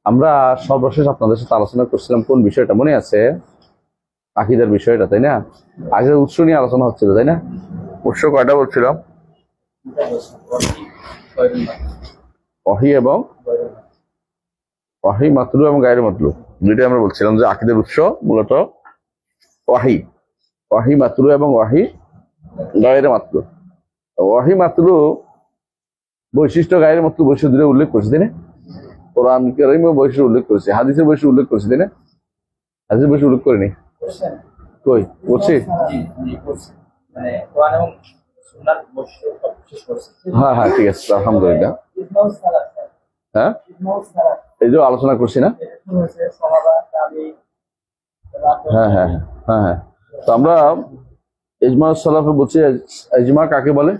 আমরা সর্বশেষ আপনাদের সাথে আলোচনা করছিলাম কোন বিষয়টা মনে আছে? আকীদার বিষয়টা, তাই না? আগের উৎস নিয়ে আলোচনা হচ্ছিল, তাই না? উৎস কয়টা বলছিলাম? ওহী এবং ওহী মাতলু এবং গায়রে মাতলু, দুইটাই আমরা বলছিলাম যে আকীদার উৎস মূলত ওহী, ওহী মাতলু এবং ওহী গায়রে মাতলু। ওহী মাতলু বৈশিষ্ট্য, গায়ের মতো বৈশিষ্ট্য দুটো উল্লেখ করছে, তাই না? কোরআন কারীমে বৈশিষ্ট্য উল্লেখ করেছে, হাদিসের বৈশিষ্ট্য উল্লেখ করেছে, তাই না? হাদিসের বৈশিষ্ট্য উল্লেখ করেনি, কই বলছি? হ্যাঁ হ্যাঁ, ঠিক আছে, আলহামদুলিল্লাহ। হ্যাঁ, এই যে আলোচনা করছি না? হ্যাঁ হ্যাঁ হ্যাঁ হ্যাঁ। তো আমরা ইজমা সালাফে বলছি। ইজমা কাকে বলে?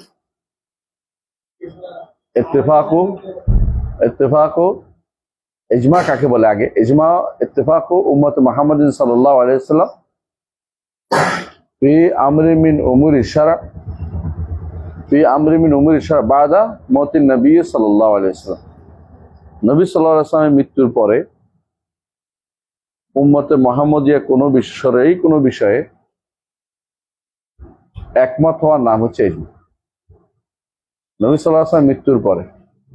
ইত্তেফাক ইজমা কাকে বলে? আগে ইজমা ইত্তেফাক উম্মত মুহাম্মাদিন সাল্লাল্লাহু আলাইহি ওয়াসাল্লাম ফি আমরি মিন উমুরি শারা, ফি আমরি মিন উমুরি শারা বাদা মওতিন নবী সাল্লাল্লাহু আলাইহি ওয়াসাল্লাম। নবী সাল্লাল্লাহু আলাইহি ওয়াসাল্লামের মৃত্যুর পরে উম্মতে মুহাম্মদিয়া কোনো বিষয়ে একমত হওয়ার নাম হচ্ছে ইজমা। নবী সাল্লাল্লাহু আলাইহি ওয়াসাল্লামের মৃত্যুর পরে,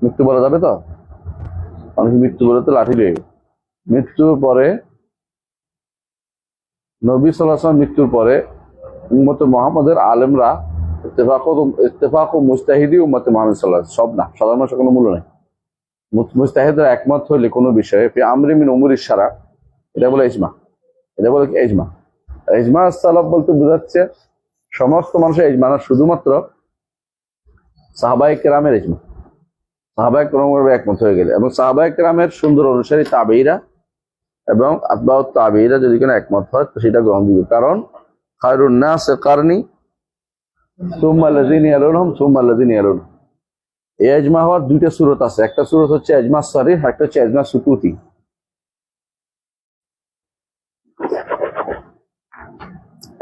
মৃত্যু বলা যাবে তো? মানুষ মৃত্যু বলে তো লাঠি লেগে, মৃত্যুর পরে নবী সাল্লাল্লাহু আলাইহি ওয়াসাল্লাম মৃত্যুর পরে উম্মতে মুহাম্মদের আলেমরা ইত্তেফাক ও মুজতাহিদি উম্মতে মুহাম্মদ সাল্লাল্লাহু আলাইহি ওয়াসাল্লাম, সব না, সাধারণ মানুষের কোনো মূল্য নেই। মুজতাহিদরা একমত হইলে কোনো বিষয়ে ফি আমরি মিন উমুরি শারা, এটা বলে ইজমা। এটা বলে কি ইজমা? ইজমা সালাফ বলতে বোঝাচ্ছে সমস্ত মানুষের ইজমা না, শুধুমাত্র সাহাবায়ে কেরামের ইজমা। সাহাবায়ে কেরামের একমত হয়ে গেলে এবং সাহাবায়ে কেরামের সুন্দর অনুসারী তাবেঈরা এবং আতবাউত তাবেঈরা যদি কোনো একমত হয় তো সেটা গ্রহণযোগ্য। কারণ খায়রুন নাস কারনি সুম্মা আল্লাযিনা ইয়ালুনহুম সুম্মা আল্লাযিনা ইয়ালুনহুম। এই ইজমা হওয়ার দুইটা সূরত আছে, একটা সূরত হচ্ছে ইজমা সারিহ, একটা হচ্ছে ইজমা সুকুতি।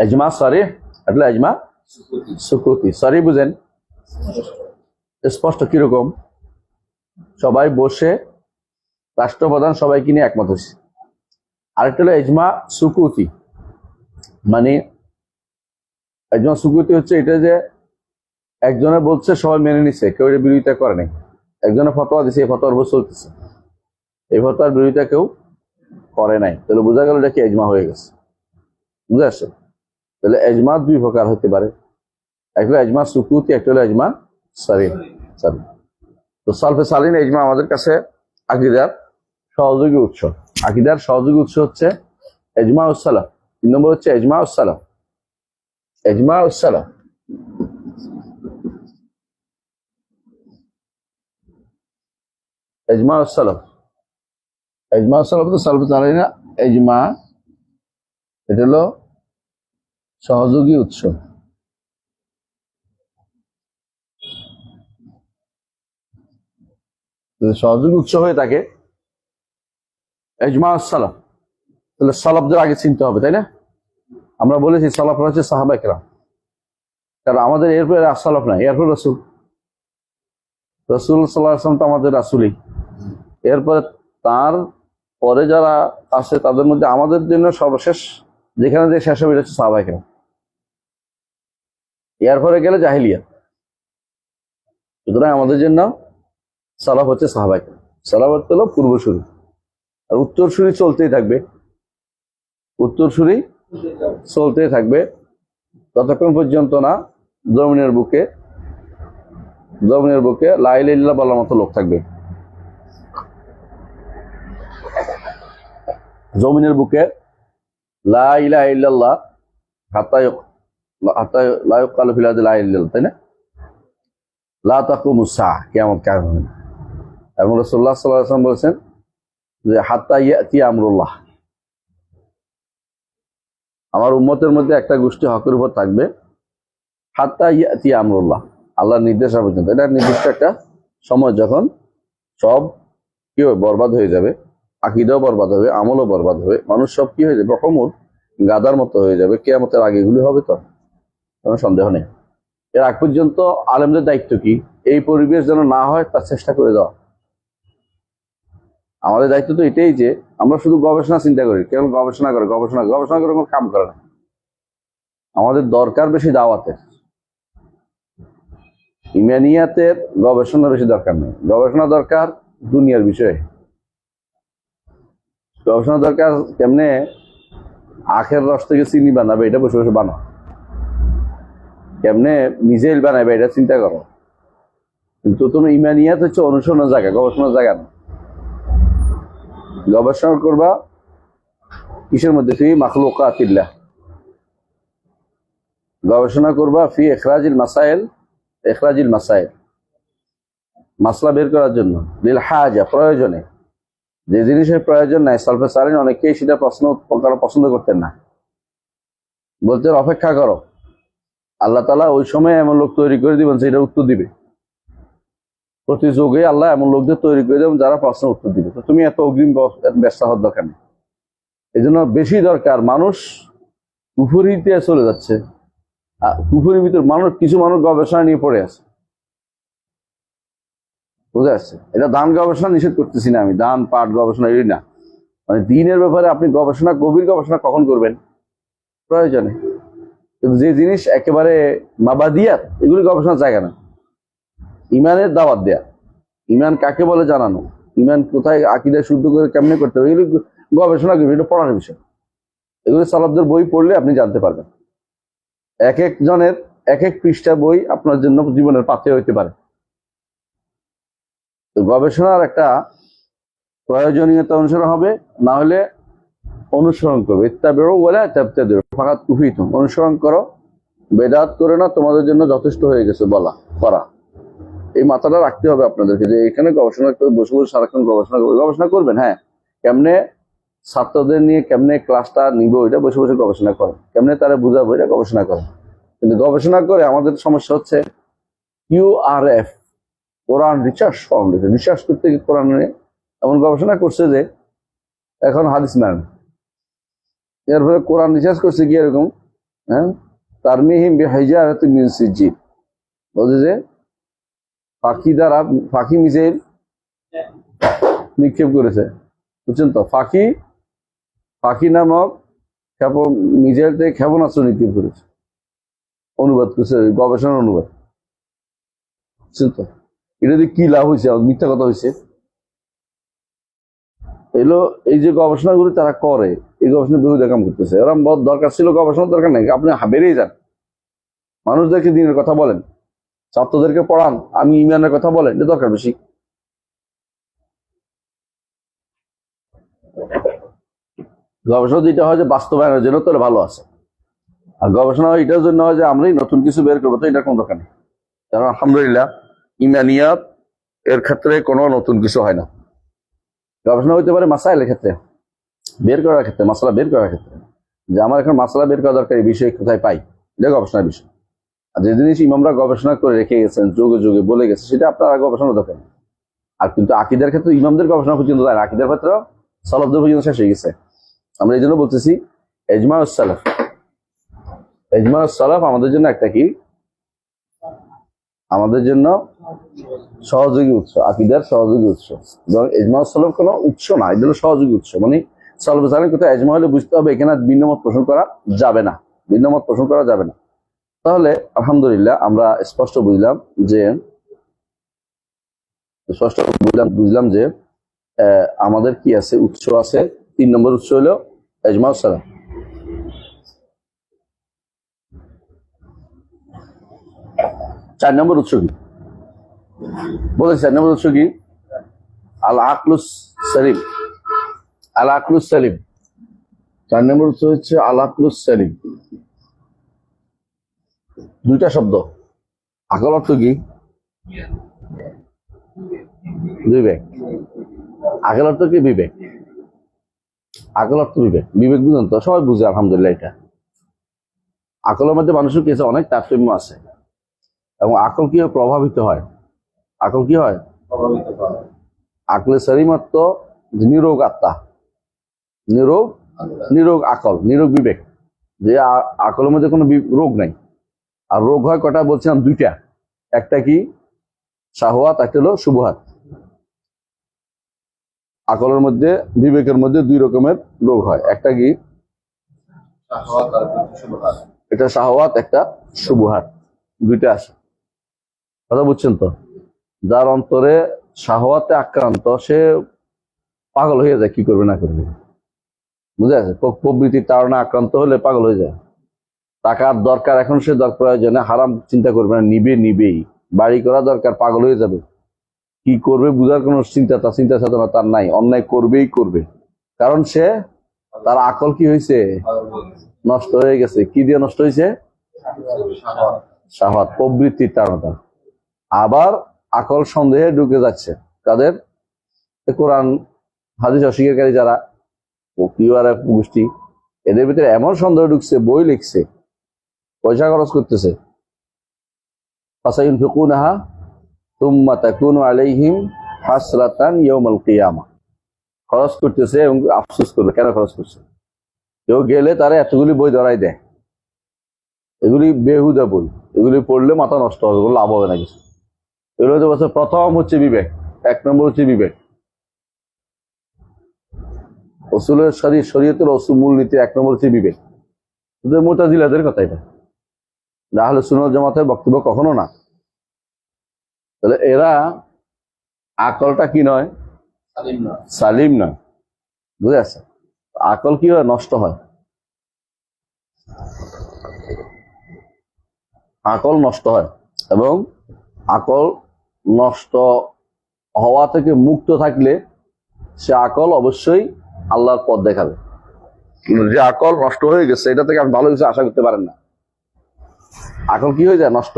ইজমা সারিহ আর ইজমা সুকুতি। সারিহ বুঝেন? স্পষ্ট। কিরকম? সবাই বসে রাষ্ট্রপ্রধান সবাইকে নিয়ে একমত হয়েছে। আরেকটা হলো ইজমা সুকুতি, মানে ইজমা সুকুতি হচ্ছে এটা যে একজনে বলছে সবাই মেনে নিছে, কেউ এর বিরোধিতা করে নাই। একজনে ফতোয়া দিছে, এই ফতোয়ার উপর চলতেছে, এই ফতোয়ার বিরোধিতা কেউ করে নাই, তাহলে বোঝা গেল এটা কি ইজমা হয়ে গেছে। বুঝে আসছে? তাহলে ইজমা দুই প্রকার হতে পারে, একটা হলো ইজমা সুকুতি, একটা হলো ইজমা সারিহ। তো সালফে সালিন ইজমা আমাদের কাছে আকীদার সহযোগী উৎস। আকীদার সহযোগী উৎস হচ্ছে ইজমা উস সালাফ। 3 নম্বর হচ্ছে ইজমা উস সালাফ। ইজমা উস সালাফ, ইজমা উস সালাফ, ইজমা উস সালাফ তো সালফে সালিন ইজমা, এটা হলো সহযোগী উৎস। সহযোগী উৎস হয়ে থাকে ইজমা উস সালাফ, তাহলে সালাফদের আগে চিনতে হবে, তাই না? আমরা বলেছি সালাফরা হচ্ছে সাহাবায়ে কেরাম, কারণ আমাদের এরপরে সালাফ নাই, এরপর রাসূল। রাসূল সাল্লাল্লাহু আলাইহি ওয়াসাল্লাম তো আমাদের রাসূলই। এরপরে তার পরে যারা আছে তাদের মধ্যে আমাদের জন্য সর্বশেষ যেখানে যে শেষ হবে এটা হচ্ছে সাহাবায়ে কেরাম। এরপরে গেলে জাহেলিয়া। সুতরাং আমাদের জন্য সালাফ হচ্ছে সাহাবায়ে কেরাম। সালাফ হলো পূর্বসূরি, আর উত্তরসূরি চলতেই থাকবে, উত্তরসূরি চলতেই থাকবে ততক্ষণ পর্যন্ত না জমিনের বুকে লা ইলাহা ইল্লাল্লাহ বলার মতো লোক থাকবে। জমিনের বুকে লা ইলাহা ইল্লাল্লাহ হাত্তা লা ইউকালু ফিল আরদি লা ইলাহা ইল্লাল্লাহ, তাই না? লা তাকুমুস সাআহ, কিয়ামত কায়েম হবে না। এবং রাসূলুল্লাহ সাল্লাল্লাহু আলাইহি ওয়াসাল্লাম বলেছেন যে হাত্তা ইয়াতি আমরুল্লাহ, আমার উম্মতের মধ্যে একটা গোষ্ঠী হকের উপর থাকবে হাত্তা ইয়াতি আমরুল্লাহ, আল্লাহর নির্দেশ পর্যন্ত। এটা নির্দিষ্ট একটা সময় যখন সব কি হবে, বরবাদ হয়ে যাবে, আকীদাও বরবাদ হবে, আমলও বরবাদ হবে, মানুষ সব কি হয়ে যাবে, হুমুর গাদার মতো হয়ে যাবে। কিয়ামতের আগে এগুলি হবে, তো কোনো সন্দেহ নেই। এর আগ পর্যন্ত আলেমদের দায়িত্ব কি? এই পরিবেশ যেন না হয় তার চেষ্টা করে দেওয়া। আমাদের দায়িত্ব তো এটাই যে আমরা শুধু গবেষণা চিন্তা করি, কেবল গবেষণা করে গবেষণা গবেষণা করে কোনো কাম করে না। আমাদের দরকার বেশি দাওয়াতের, ইমানিয়াতের গবেষণা বেশি দরকার নেই। গবেষণা দরকার দুনিয়ার বিষয়ে, গবেষণা দরকার কেমনে আখের রস থেকে চিনি বানাবে, এটা বসে বসে বানাও। কেমনে মিসাইল বানাবে এটা চিন্তা করো। কিন্তু তুমি ইমানিয়াত হচ্ছে অনুসরণের জায়গা, গবেষণার জায়গা না। গবেষণা করবা কিসের মধ্যে? ফি মাখলুকাতিল্লাহ। গবেষণা করবা ফি ইখরাজিল মাসাইল, ইখরাজিল মাসাইল, মাসলা বের করার জন্য, লিল হাজা, প্রয়োজনে। যে জিনিসের প্রয়োজন নাই, সালফে সালিন অনেকেই সেটা পছন্দ করতেন না, বলতেন অপেক্ষা করো, আল্লাহ তাআলা ওই সময় এমন লোক তৈরি করে দিবেন সেটা উত্তর দিবে। প্রতি যুগে আল্লাহ এমন লোকদের তৈরি করে দেবেন যারা প্রশ্ন উত্তর দিবে। তো তুমি এত অগ্রিম ব্যস্ত হওয়ার দরকার নেই। এই জন্য বেশি দরকার, মানুষ কুফরিতে চলে যাচ্ছে। কুফরির ভিতর মানুষ, কিছু মানুষ গবেষণা নিয়ে পড়ে আছে, বুঝে আসছে। এটা দান গবেষণা নিষেধ করতেছি না আমি, দান পাঠ গবেষণা এই না, মানে দিনের ব্যাপারে আপনি গবেষণা, গভীর গবেষণা কখন করবেন? প্রয়োজনে। কিন্তু যে জিনিস একেবারে মাবাদিয়াত, এগুলি গবেষণার জায়গা না। ইমানের দাওয়াত দেয়া, ইমান কাকে বলে জানানো, ইমান কোথায় আকীদা শুদ্ধ করে কেমনে করতে হবে, এগুলি গবেষণা করবে, এটা পড়ার বিষয়। এগুলি সালাফদের বই পড়লে আপনি জানতে পারবেন। এক এক জনের এক এক পৃষ্ঠা বই আপনার জন্য জীবনের পাথেয় হইতে পারে। তো গবেষণার একটা প্রয়োজনীয়তা অনুসরণ হবে, না হলে অনুসরণ করবে। ইত্তাবিউ ওয়ালা তাবতাদিউ, ফাকাত কুফিতুম, অনুসরণ করো, বেদাত করে না, তোমাদের জন্য যথেষ্ট হয়ে গেছে বলা করা। এই মাথাটা রাখতে হবে আপনাদেরকে, যে এখানে গবেষণা করে বসে বসে সারাক্ষণ গবেষণা করবেন। হ্যাঁ, কেমনে ছাত্রদের নিয়ে কেমনে ক্লাসটা নিব, এটা বসে বসে গবেষণা করেন, কেমনে তারা বুঝাবো, এটা গবেষণা করেন। কিন্তু গবেষণা করে আমাদের সমস্যা হচ্ছে QRF, কোরআন রিসার্চ ফাউন্ডেশন, রিসার্চ করতে গিয়ে কোরআনে এমন গবেষণা করছে যে এখন হাদিস ম্যান, এর ফলে কোরআন রিসার্চ করছে কি এরকম, হ্যাঁ, তারমিহিম বিহিজারাতিন মিন সিজ্জিল, বলছে যে ফাঁকি দ্বারা, ফাঁকি মিসাইল নিক্ষেপ করেছে, বুঝছেন তো? ফাঁকি নামক মিসাইল থেকে ক্ষেপণাস্ত্র নিক্ষেপ করেছে, অনুবাদ করছে, গবেষণার অনুবাদ, বুঝছেন তো? এটা দিয়ে কি লাভ হয়েছে? মিথ্যা কথা হয়েছে। এগুলো, এই যে গবেষণাগুলি তারা করে, এই গবেষণা বিরোধী কাম করতেছে। ওরা দরকার ছিল গবেষণার দরকার নেই, আপনি বেরিয়ে যান, মানুষদেরকে দিনের কথা বলেন, ছাত্রদেরকে পড়ান, আমি ইমানের কথা বলেন, এটা দরকার বেশি। গবেষণা যেটা হয় যে বাস্তবায়নের জন্য, তাহলে ভালো আছে। আর গবেষণা এটার জন্য হয় যে আমরাই নতুন কিছু বের করবো, তো এটা কোনো দরকার নেই। কারণ আলহামদুলিল্লাহ ইমানিয়াত এর ক্ষেত্রে কোনো নতুন কিছু হয় না। গবেষণা হইতে পারে মাসাইলের ক্ষেত্রে, বের করার ক্ষেত্রে, মাসলা বের করার ক্ষেত্রে, যে আমার এখন মাসলা বের করা দরকার, এই বিষয়ে কোথায় পাই, এটা গবেষণার বিষয়। আর যে জিনিস ইমামরা গবেষণা করে রেখে গেছেন, যুগে যুগে বলে গেছে, সেটা আপনার গবেষণা দরকার। আর কিন্তু আকীদার ক্ষেত্রে ইমামদের গবেষণা পর্যন্ত যায় না, আকীদার ক্ষেত্রে সালাফদের পর্যন্ত শেষ হয়ে গেছে। আমরা এই জন্য বলতেছি ইজমাউস সালাফ, ইজমাউস সালাফ আমাদের জন্য একটা কি, আমাদের জন্য সহযোগী উৎস, আকীদার সহযোগী উৎস। ইজমাউস সালাফ কোনো উৎস না, এটা হলো সহযোগী উৎস। মানে সালাফে সালেহিন কোথায় ইজমা হলে বুঝতে হবে এখানে ভিন্নমত পোষণ করা যাবে না, ভিন্নমত পোষণ করা যাবে না। তাহলে আলহামদুলিল্লাহ আমরা স্পষ্ট বুঝলাম যে আমাদের কি আছে, উৎস আছে। 3 নম্বর উৎস হলো ইজমাউস সালাফ। 4 নম্বর উৎস কি বলেছি? 4 নম্বর উৎস কি? আল আকলুস সালিম, আল আকলুস সালিম। 4 নম্বর উৎস হচ্ছে আল আকলুস সালিম। 2টা শব্দ। আকল অর্থ কি? বিবেক। আকল অর্থ কি? বিবেক। আকল অর্থ বিবেক। বিবেক বুঝেন তো? সবাই বুঝে আলহামদুলিল্লাহ। এটা আকলের মধ্যে মানুষের কি আছে, অনেক তারতম্য আছে। এবং আকল কি প্রভাবিত হয়, আকল কি হয় প্রভাবিত হয়। আকলে সালিম অর্থ নিরোগ আত্মা, নিরোগ আকল, নিরোগ বিবেক, যে আকলের মধ্যে কোনো রোগ নাই, আর রোগ হয় কটা বলছিলাম? দুইটা। একটা কি শাহওয়াত, একটা হলো শুবহাত। আকলের মধ্যে, বিবেকের মধ্যে দুই রকমের রোগ হয়। একটা কি এটা শাহওয়াত, একটা শুবহাত, দুইটা আসে। কথা বুঝছেন তো? যার অন্তরে শাহওয়াতে আক্রান্ত সে পাগল হয়ে যায়, কি করবে না করবে, বুঝে আছে? প্রবৃত্তির কারণে আক্রান্ত হলে পাগল হয়ে যায়। টাকার দরকার, এখন সে প্রয়োজনে হারাম চিন্তা করবে না, নিবেই। বাড়ি করা দরকার, পাগল হয়ে যাবে। কি করবে বুঝার কোন চিন্তা চেতনা তার নাই, অন্যায় করবেই করবে। কারণ সে, তার আকল কি হয়েছে? নষ্ট হয়ে গেছে। কি দিয়ে নষ্ট হয়েছে? শাহওয়াত, প্রবৃত্তির কারণে। আবার আকল সন্দেহে ঢুকে যাচ্ছে কাদের? কোরআন হাদিস অস্বীকারী যারা, গোষ্ঠী, এদের ভিতরে এমন সন্দেহ ঢুকছে, বই লিখছে, পয়সা খরচ করতেছে। ফাসায়ুনফিকুনাহা তুম্মা তাকুনু আলাইহিম হাসরাতান ইয়াউমাল কিয়ামা। খরচ করতেছে এবং আফসোস করবে কেন খরচ করছে। কেউ গেলে তারা এতগুলি বই ধরাই দেয়, এগুলি বেহুদা বই, এগুলি পড়লে মাথা নষ্ট হবে, লাভ হবে না কিছু। এগুলো হচ্ছে প্রথম হচ্ছে বিবেক, 1 নম্বর হচ্ছে বিবেক। রসুলের শরীয়তের মূলনীতি 1 নম্বর হচ্ছে বিবেক। মুতাজিলাদের কথা এটা, আহলে সুন্নাত জামাতের বক্তব্য কখনো না। তাহলে এরা আকলটা কি নয়? সালিম নয়, বুঝে আছে? আকল কি হয়? নষ্ট হয়। আকল নষ্ট হয়, এবং আকল নষ্ট হওয়া থেকে মুক্ত থাকলে সে আকল অবশ্যই আল্লাহর পথ দেখাবে। যে আকল নষ্ট হয়ে গেছে, এটা থেকে আপনি ভালো কিছু আশা করতে পারেন না। আকল কি হয়ে যায়? নষ্ট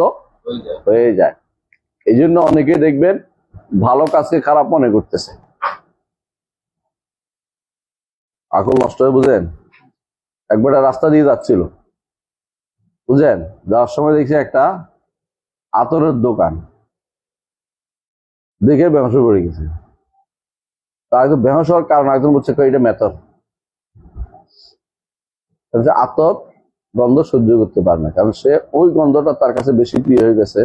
হয়ে যায়। এই জন্য অনেকে দেখবেন ভালো কাজকে খারাপ মনে করতেছে, আকল নষ্ট হয়ে। বুঝেন? একবার রাস্তা দিয়ে যাচ্ছিল, বুঝেন, যাওয়ার সময় দেখছি একটা আতরের দোকান, দেখে বেহস পড়ে গেছে। তা একদম বেহস হওয়ার কারণ একজন বলছে এটা মেথর, আতর গন্ধ সহ্য করতে পারে না, কারণ সে ওই গন্ধটা তার কাছে বেশি প্রিয় হয়ে গেছে,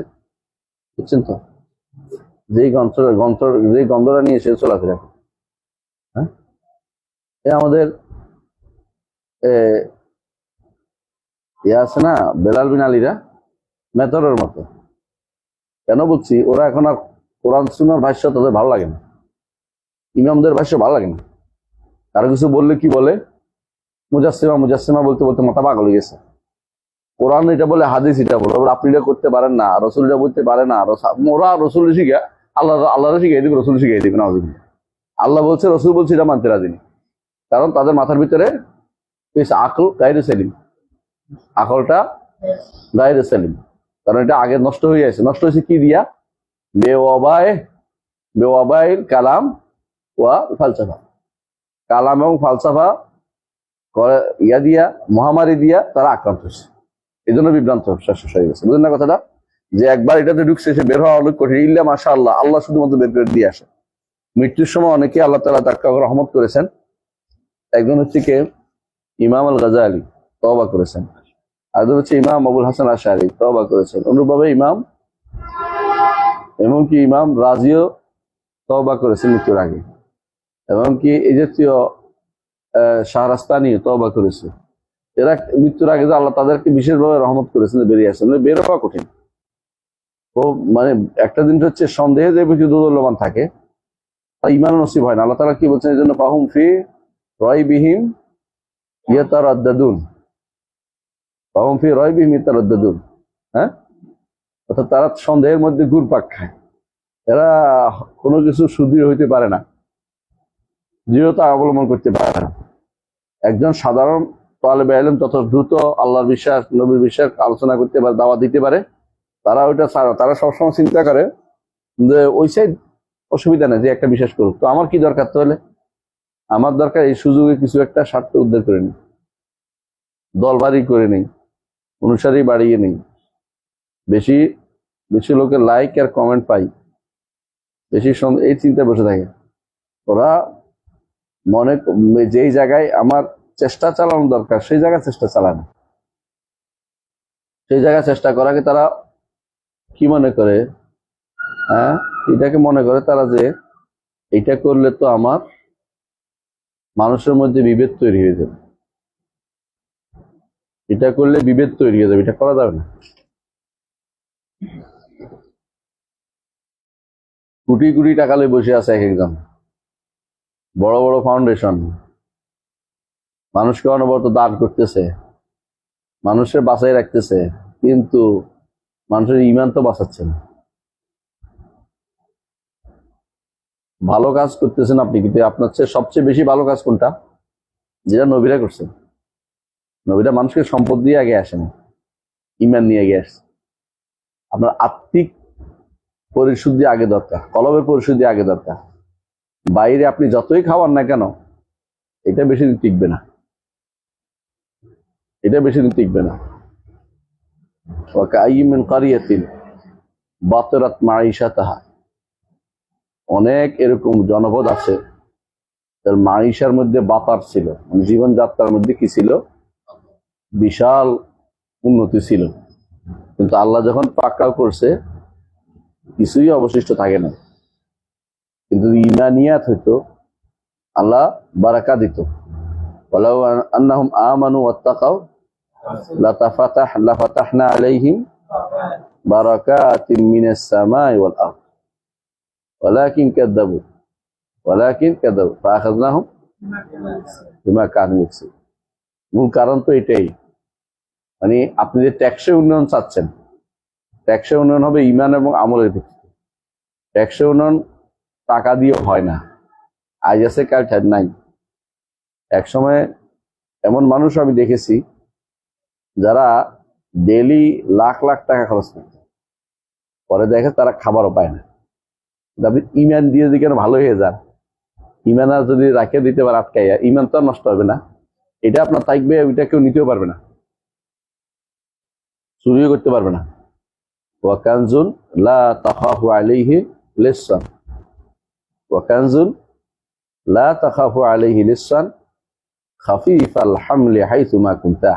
বুঝছেন তো? যেই গন্ধটা নিয়ে সে চলাফেরা করে। হ্যাঁ, আমাদের আছে না বেলাল বিন আলীরা, মেথরের মতো। কেন বলছি? ওরা এখন আর কোরআন সুন্নাহর ভাষ্য তাদের ভালো লাগে না, ইমামদের ভাষ্য ভালো লাগে না। কারো কিছু বললে কি বলে? মুজাসসিমা বলতে বলতে মাথা পাগল হয়ে গেছে। কোরআন এটা বলে, হাদিস এটা বলে, আপনি এটা করতে পারেন না, রসুল এটা বলতে পারে না। ওরা রসুল শিখা আল্লাহ শিখাই দিবে, রসুল শিখাই দিবে না। আল্লাহ বলছে, রসুল বলছে, এটা মানতে রাজি নেই। কারণ তাদের মাথার ভিতরে আকল গায়রে সেলিম, আকলটা গায়রে সেলিম। কারণ এটা আগে নষ্ট হয়ে গেছে। নষ্ট হয়েছে কি দিয়া? বেওয়াবাইল কালাম ওয়া ফালসাফা। কালাম এবং ফালসাফা ইয়া দিয়া, মহামারী দিয়া তারা আক্রান্ত হয়েছে। এই জন্য বিভ্রান্ত শেষ হয়ে গেছে। বুঝলেন না কথাটা? যে একবার এটাতে ঢুকছে, সে বের হওয়া অনেক কঠিন। ইল্লা মাশা আল্লাহ, আল্লাহ শুধুমাত্র বের করে দিয়ে আসে। মৃত্যুর সময় অনেকে আল্লাহ তাআলা তাকে রহমত করেছেন। একজন হচ্ছে কে? ইমাম আল গাজালি তওবা করেছেন। আরেকজন হচ্ছে ইমাম আবুল হাসান আশআরী তওবা করেছেন। অনুরূপভাবে এমনকি ইমাম রাজিও তওবা করেছেন মৃত্যুর আগে। এমনকি এই জাতীয় শাহরাস্তানি তওবা করেছে। এরা মৃত্যুর আগে আল্লাহ তাদেরকে বিশেষভাবে রহমত করেছেন, বেরিয়ে আসেন। বের হওয়া কঠিন। ও মানে একটা দিন হচ্ছে সন্দেহে যে ব্যক্তি দোদুল্যমান থাকে, তা ইমান নসিব হয় না। আল্লাহ তাআলা কি বলছেন? এই জন্য ফাহুম ফি রাইবিহিম ইয়াতারাদ্দাদুন, ফাহুম ফি রাইবিহিম ইয়াতারাদ্দাদুন। হ্যাঁ, অর্থাৎ তারা সন্দেহের মধ্যে ঘুরপাক খায়। এরা কোনো কিছু সুদৃঢ় হইতে পারে না, দৃঢ়তা অবলম্বন করতে পারে না। একজন সাধারণ তালেবে ইলম তত দ্রুত আল্লাহর বিশ্বাস, নবীর বিশ্বাস আলোচনা করতে পারে, দাওয়াত দিতে পারে। তারা সবসময় চিন্তা করে যে ওই সাইড অসুবিধা নেই, যে একটা বিশ্বাস করুক, তো আমার কি দরকার? তাহলে আমার দরকার এই সুযোগে কিছু একটা স্বার্থ উদ্ধার করে নিই, দল বাড়ি করে নেই, অনুসারী বাড়িয়ে নেই, বেশি বেশি লোকের লাইক আর কমেন্ট পাই, বেশি এই চিন্তায় বসে থাকে ওরা। যেই জায়গায় আমার চেষ্টা চালানো দরকার সেই জায়গায় চেষ্টা চালায় না। সেই জায়গায় চেষ্টা করাকে তারা কি মনে করে? হ্যাঁ, এটাকে মনে করে তারা যে এটা করলে তো আমার মানুষের মধ্যে বিভেদ তৈরি হয়ে যাবে, এটা করলে বিভেদ তৈরি হয়ে যাবে, এটা করা যাবে না। কোটি কোটি টাকা লয়ে বসে আছে এক একজন, বড় বড় ফাউন্ডেশন, মানুষকে অনবরত দান করতেছে, মানুষের বাঁচাই রাখতেছে, কিন্তু মানুষের ইমান তো বাঁচাচ্ছে না। ভালো কাজ করতেছেন আপনি, কিন্তু আপনার চেয়ে সবচেয়ে বেশি ভালো কাজ কোনটা? যেটা নবীরা করছেন। নবীরা মানুষকে সম্পদ দিয়ে আগে আসেন, ইমান নিয়ে আগে আসছে। আপনার আত্মিক পরিশুদ্ধি আগে দরকার, কলবের পরিশুদ্ধি আগে দরকার। বাইরে আপনি যতই খাওয়ান না কেন, এটা বেশি দিন টিকবে না, এটা বেশি দিন টিকবে না। ওয়াকাইয়্যিম মিন ক্বরিয়াতিন বাতারাত মাঈশাতাহা, অনেক এরকম জনপদ আছে তার মাঈশার মধ্যে বাতার ছিল, মানে জীবনযাত্রার মধ্যে কি ছিল? বিশাল উন্নতি ছিল, কিন্তু আল্লাহ যখন পাকড়াও করছে কিছুই অবশিষ্ট থাকে না। কিন্তু ইমানিয়াত হইতো, আল্লাহ বারাকা দিত। ওয়ালাউ আন্নাহুম আমানু ওয়াত্তাকাউ লাফাতাহনা আলাইহিম বারাকাতিম মিনাস সামাই ওয়াল আরদ ওয়ালাকিন কাযাবু ফাআখাযনাহুম বিমা কানু ইয়াকসিবুন। মূল কারণ তো এটাই, মানে আপনি যে ট্যাক্সে উন্নয়ন চাচ্ছেন, ট্যাক্সে উন্নয়ন হবে ইমান এবং আমলের ভিত্তিতে। ট্যাক্সে উন্নয়ন টাকা দিয়ে হয় না, আজ আছে কাল নাই। এক সময় এমন মানুষ আমি দেখেছি যারা ডেইলি লাখ লাখ টাকা খরচ করত, পরে দেখে তারা খাবারও পায় না। আপনি ইমান দিয়ে যদি কেন ভালো হয়ে যান, ইমান আর যদি রাখে দিতে পারে আটকাইয়া, ইমান তো আর নষ্ট হবে না, এটা আপনার থাকবে, ওইটা কেউ নিতেও পারবে না, চুরিও করতে পারবে না। ওয়াকানজুন লা তাখাফু আলাইহি লিসান, ওয়াকানজুন লা তাখাফু আলাইহি লিসান খাফিফাল হামলি হাইথুমা কুনতা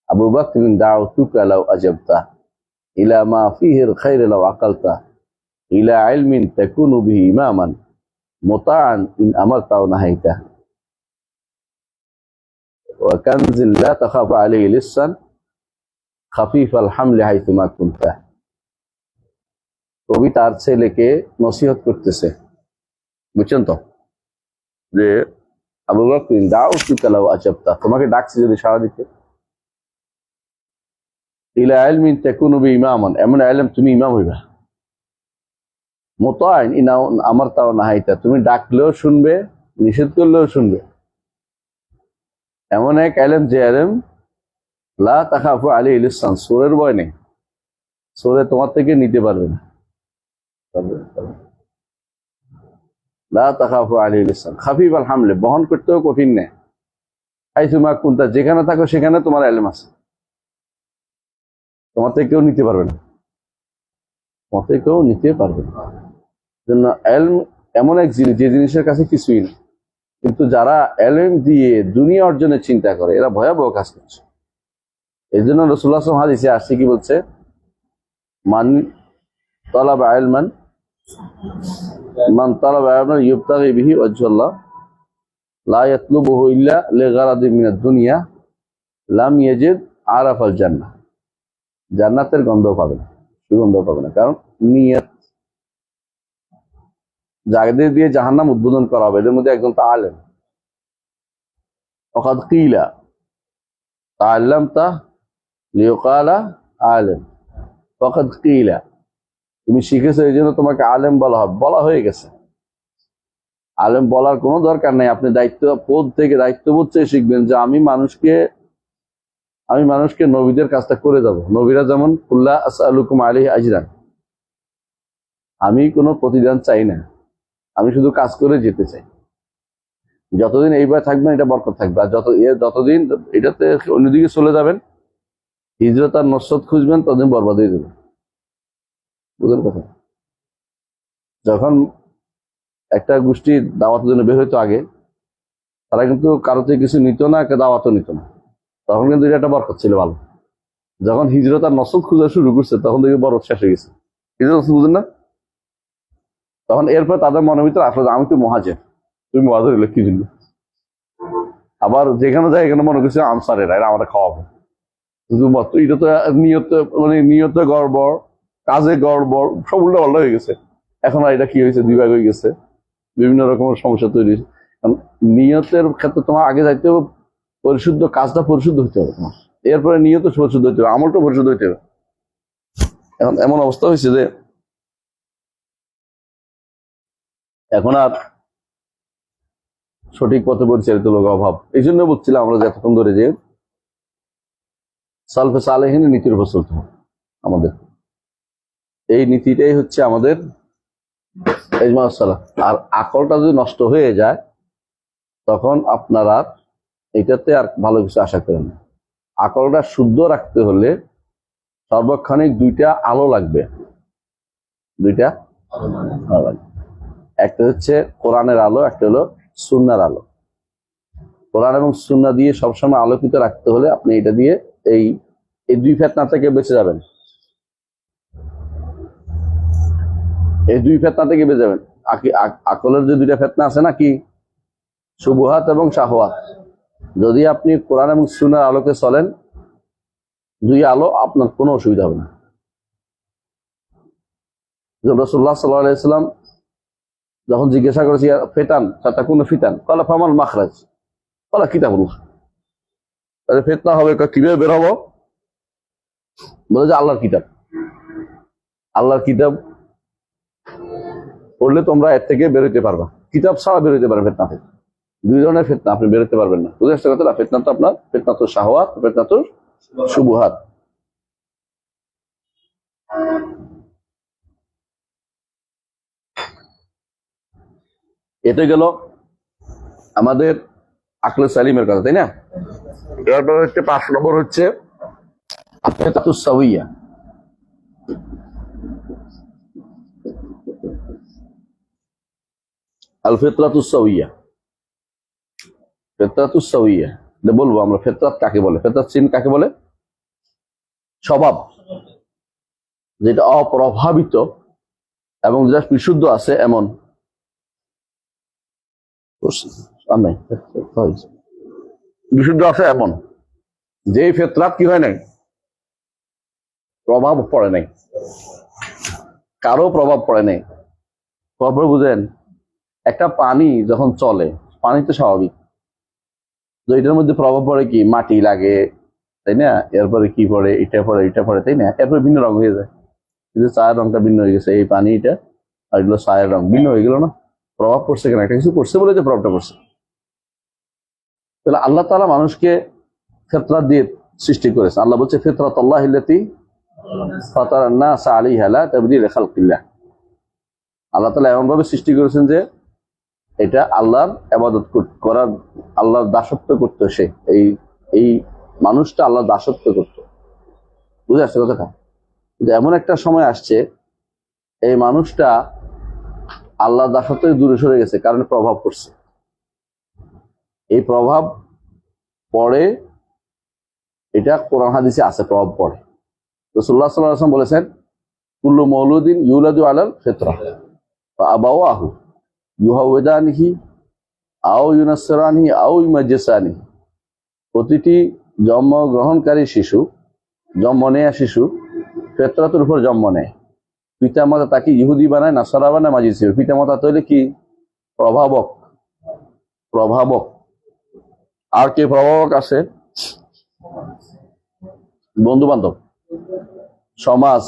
আবু বকর দাউতুকা লাউ আজাবতা ইলা মা ফিহিল খায়র লাউ আকালতা ইলা ইলমিন তাকুনু বিহি ইমামান মুতাআন ইন আমারতা ওয়া নাহাইতা ওয়া কানজিন লা তাখাফু আলাইহি লিসান খাফিফাল হামলি হাইথুমা কুনতা। কবি তার ছেলেকে নসিহত করতেছে, বুঝছেন তো, যে আবু বকর দাউতুকা লাউ আজাবতা, তোমাকে ডাকছি যদি সাড়া দিতে, ইলা ইলমিন তাকুনু বিহি ইমামান, এমন ইলম তুমি ইমাম হইবা, মুতাআন ইন আমারতা ওয়া নাহাইতা, তুমি ডাকলেও শুনবে, নিষেধ করলেও শুনবে। এমন এক ইলম যে ইলম লা তাখাফু আলাইহি লিসান, সূরের ভয় নেই, সূরে তোমার থেকে নিতে পারবে না। লা তাখাফু আলাইহি লিসান খাফিফাল হামলে, বহন করতেও কঠিন নেই। হাইসুমা কুনতা, যেখানে থাকো সেখানে তোমার ইলম আছে, তোমার থেকে কেউ নিতে পারবে না, তোমার থেকে কেউ নিতে পারবে না। জন্য ইলম এমন এক জিনিস, যে জিনিসের কাছে কিছুই না, কিন্তু যারা ইলম দিয়ে দুনিয়া অর্জনের চিন্তা করে এরা ভয়াবহ কাজ করছে। এই জন্য রাসূলুল্লাহ সাল্লাল্লাহু আলাইহি ওয়াসাল্লাম হাদিসে আসছে, কি বলছে? মান তালাবা ইলমান ইউবতাগি বিহি ওয়াজহাল্লাহ লা ইয়াতলুবুহু ইল্লা লিগারাদিন মিনাদ দুনিয়া লাম ইয়াজিদ আরাফাল জান্নাহ, জান্নাতের গন্ধ পাবে না, সুগন্ধ পাবে না। কারণ নিয়ত, যাদের দিয়ে জাহান্নাম উদ্বোধন করা হবে এদের মধ্যে একজন তো আলেম। ওয়াকাদ কিলা তাআল্লামতা লিয়ুকালা আলেম, ওয়াকাদ কিলা, তুমি শিখেছো এই জন্য তোমাকে আলেম বলা হবে, বলা হয়ে গেছে। আলেম বলার কোনো দরকার নেই, আপনি দায়িত্ববোধ থেকে, দায়িত্ববোধ চেয়ে শিখবেন যে আমি মানুষকে নবীদের কাজটা করে যাব। নবীরা যেমন কুল্লা আসআলুকুম আলাইহি আজরান, আমি কোনো প্রতিদান চাই না, আমি শুধু কাজ করে যেতে চাই। যতদিন এইভাবে থাকবেন এটা বরকত থাকবে, আর যতদিন এটাতে অন্যদিকে চলে যাবেন, হিজরত আর নসরত খুঁজবেন, ততদিন বরবাদ হয়ে যাবে। বুঝলেন কথা? যখন একটা গোষ্ঠী দাওয়াতের জন্য বের হইতো আগে, তারা কিন্তু কারোতে কিছু নিত না, দাওয়াতও নিত না, তখন কিন্তু এটা একটা বরকত ছিল, ভালো। যখন হিজরত আর নসল খোঁজা শুরু করছে তখন দেখি বরফ শেষ হয়ে গেছে। হিজরত নসল বুঝেন না? তখন এরপর তাদের মনের ভিতরে আসলে আমি তো মহাজের, তুমি মহাজের হলে কি জন্য? আবার যেখানে যায় এখানে মনে করছে আনসারেরা, এরা আমাদের খাওয়াবে। শুধুমাত্র এটা তো নিয়ত, মানে নিয়তে গড়বড়, কাজে গড়বড়, সব উল্টা পাল্টা হয়ে গেছে। এখন আর এটা কি হয়েছে, দুই ভাগ হয়ে গেছে, বিভিন্ন রকমের সমস্যা তৈরি হয়েছে। কারণ নিয়তের ক্ষেত্রে তোমার আগে যাইতে হবে পরিশুদ্ধ, কাজটা পরিশুদ্ধ হতে হবে তোমার, এরপরে নিয়ত পরিশুদ্ধ হতে হবে, আমলটা পরিশুদ্ধ হতে হবে। এখন এমন অবস্থা হয়েছে যে এখন আর সঠিক পথে পরিচালিত লোক অভাব। এই জন্য বলছিলাম আমরা যে এতক্ষণ ধরে যে সালফে সালেহিনের নীতির উপর চলতে হবে আমাদের। এই নীতিটাই হচ্ছে আমাদের ইজমা সালাহ। আর আকলটা যদি নষ্ট হয়ে যায় তখন আপনারা এটাতে আর ভালো কিছু আশা করেন না। আকলটা শুদ্ধ রাখতে হলে সর্বক্ষণিক দুইটা আলো লাগবে, দুইটা আলো লাগবে। একটা হচ্ছে কোরআনের আলো, একটা হলো সুন্নার আলো। কোরআন এবং সুন্না দিয়ে সবসময় আলোকিত রাখতে হলে আপনি এটা দিয়ে এই এই দুই ফেতনা থেকে বেঁচে যাবেন, এই দুই ফেতনা থেকে বেঁচে যাবেন। আকলের যে দুইটা ফেতনা আছে নাকি, শুবহাত এবং শাহওয়াত, যদি আপনি কোরআন এবং সুন্নাহর আলোকে চলেন, দুই আলো, আপনার কোনো অসুবিধা হবে না। রাসূলুল্লাহ সাল্লাল্লাহু আলাইহি ওয়াসাল্লাম যখন জিজ্ঞাসা করেছি ফেতান সাতাকুনু ফিতান, ক্বালা ফামাল মাখরাজ, ক্বালা কিতাবুল্লাহ। তাহলে ফিতনা হবে কিভাবে বের হবো? বলে যে আল্লাহর কিতাব, আল্লাহর কিতাব পড়লে তোমরা এর থেকে বেরোতে পারবা, কিতাব ছাড়া বেরোতে পারবে ফিতনা থেকে। দুই ধরনের ফিতনা, আপনি বেরোতে পারবেন না। বুঝে আসছে কথা? ফিতনা তো আপনার ফিতনা তো শাহওয়াত, ফিতনা তো শুবহাত। এতে গেল আমাদের আকলে সালিমের কথা, তাই না? এরপর হচ্ছে 5 নম্বর হচ্ছে আফিয়াতুস সাওয়িয়া। আল ফিতরাতুস সাওয়িয়া, ফিতরাতুস সাওয়িয়া বলবো আমরা। ফিতরাত কাকে বলে? ফিতরাত চিন কাকে বলে? স্বভাব যেটা অপ্রভাবিত এবং যেটা বিশুদ্ধ আছে এমন। বিশুদ্ধ আছে এমন যে ফিতরাত কি হয় নাই, প্রভাব পড়ে নাই, কারো প্রভাব পড়ে নাই। প্রভাব বুঝেন? একটা পানি যখন চলে, পানি তো স্বাভাবিক, তো এটার মধ্যে প্রভাব পড়ে কি, মাটি লাগে, তাই না? এরপরে কি পড়ে, এটা পড়ে, এটা পড়ে, তাই না? এরপরে ভিন্ন রং হয়ে যায়। কিন্তু চায়ের রংটা ভিন্ন হয়ে গেছে, এই পানিটা আর এগুলো চায়ের রং ভিন্ন হয়ে গেল না? প্রভাব পড়ছে কেন? একটা কিছু করছে বলে যে প্রভাবটা পড়ছে। তাহলে আল্লাহ তাআলা মানুষকে ফিতরাত দিয়ে সৃষ্টি করেছে। আল্লাহ বলছে ফিতরাতাল্লাহিল্লাতী ফাতারান নাস আলাইহা লা তাবদীলা লিখালকিল্লাহ। আল্লাহ তাআলা এমন ভাবে সৃষ্টি করেছেন যে এটা আল্লাহর ইবাদত করার, আল্লাহর দাসত্ব করতে, সে এই এই মানুষটা আল্লাহর দাসত্ব করত। বুঝে আসছে কথাটা? কিন্তু এমন একটা সময় আসছে এই মানুষটা আল্লাহর দাসত্ব থেকে দূরে সরে গেছে, কারণ প্রভাব পড়ছে। এই প্রভাব পড়ে, এটা কোরআন হাদিসে আছে, প্রভাব পড়ে। রাসূলুল্লাহ সাল্লাল্লাহু আলাইহি ওয়াসাল্লাম বলেছেন কুল্লু মাউলুদিন ইউলাদু আলাল ফিতরা ফা আবাওয়াহু ইউহাউদানিহি আও ইউনাসরানিহি আও ইউমাজ্জিসানিহি। প্রতিটি জন্মগ্রহণকারী শিশু, জন্ম নেয়া শিশু ফিতরাতের উপর জন্ম নেয়। পিতামাতা তাকে ইহুদি বানায়, নাসারা বানায়, মাজিসি। পিতামাতা তৈরি কি? প্রভাবক, প্রভাবক। আর কে প্রভাবক আছে? বন্ধু বান্ধব, সমাজ,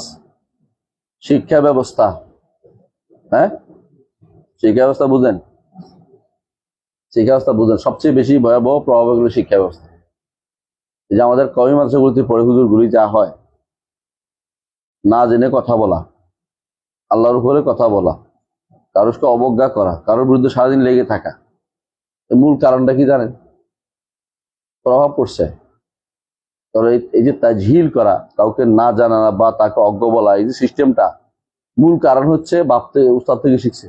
শিক্ষা ব্যবস্থা। হ্যাঁ, শিক্ষা ব্যবস্থা বুঝেন? শিক্ষা ব্যবস্থা বুঝেন? সবচেয়ে বেশি ভয়াবহ প্রভাব হলো শিক্ষা ব্যবস্থা। যে আমাদের কওমি মাদ্রাসাগুলিতে পড়ে হুজুরগুলি যা হয়, না জেনে কথা বলা, আল্লাহর উপরে কথা বলা, কারোকে অবজ্ঞা করা, কারোর বিরুদ্ধে সারাদিন লেগে থাকা, মূল কারণটা কি জানেন? প্রভাব পড়ছে। তবে এই যে তাজহিল করা, কাউকে না জানা বা তাকে অজ্ঞ বলা, এই যে সিস্টেমটা, মূল কারণ হচ্ছে বাপ থেকে, উস্তাদ থেকে শিখছে।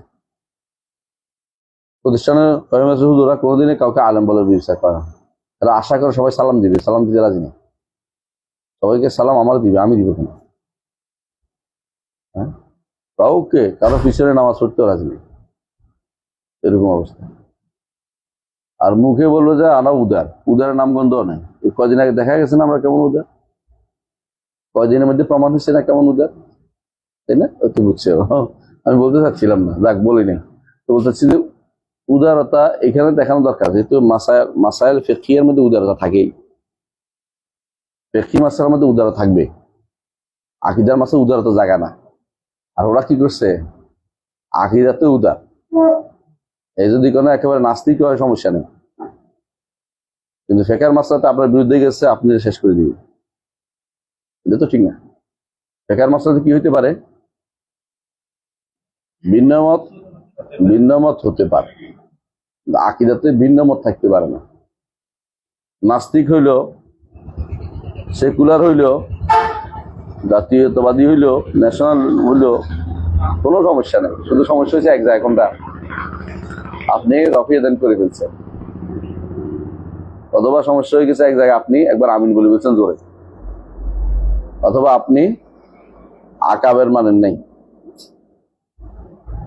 প্রতিষ্ঠানের হুজুরা কোনোদিনই কাউকে আলেম বলে বিচার করে না। তারা আশা করে সবাই সালাম দিবে, সালাম দিতে রাজি নেই। সবাইকে সালাম আমার দিবে, আমি দিব কেন? হ্যাঁ, কাউকে কারো পিছনে নামাজ পড়তেও রাজি নেই, এরকম অবস্থা। আর মুখে বলবো যে আমরা উদার, উদারের নামগন্ধ নেই। কদিন আগে দেখা গেছে না আমরা কেমন উদার, কয়দিনের মধ্যে প্রমাণ হচ্ছে না কেমন উদার, তাই না? তো বুঝছে, আমি বলতে চাচ্ছিলাম না, যাক বলি নাই। তো বলতে চাচ্ছি যে উদারতা এখানে দেখানো দরকার, যেহেতু মাসাইল ফিকহির মধ্যে উদারতা থাকেই, ফিকহি মাসাইলের মধ্যে উদারতা থাকবে, আকীদার মাসে উদারতা জায়গা না। আর ওরা কি করছে, আকীদাতে উদার, এই যদি কোনো একেবারে নাস্তিক হয় সমস্যা নেই, কিন্তু ফিকহের মাসলাতে আপনার বিরুদ্ধে গেছে, আপনি শেষ করে দিবেন, এটা তো ঠিক না। ফিকহের মাসলাতে কি হইতে পারে, ভিন্নমত ভিন্নমত হতে পারে, আকীদাতে ভিন্নমত থাকতে পারে না। নাস্তিক হইল, সেকুলার হইল, জাতীয়তাবাদী হইল, ন্যাশনাল হইল, কোনো সমস্যা নেই। শুধু সমস্যা হচ্ছে এক জায়গায় কোনটা, আপনি রফিয়া দান করে ফেলছেন, অথবা সমস্যা হয়ে গেছে এক জায়গায় আপনি একবার আমিন বলে বলছেন জোরে, অথবা আপনি আকাবের মানেন নাই,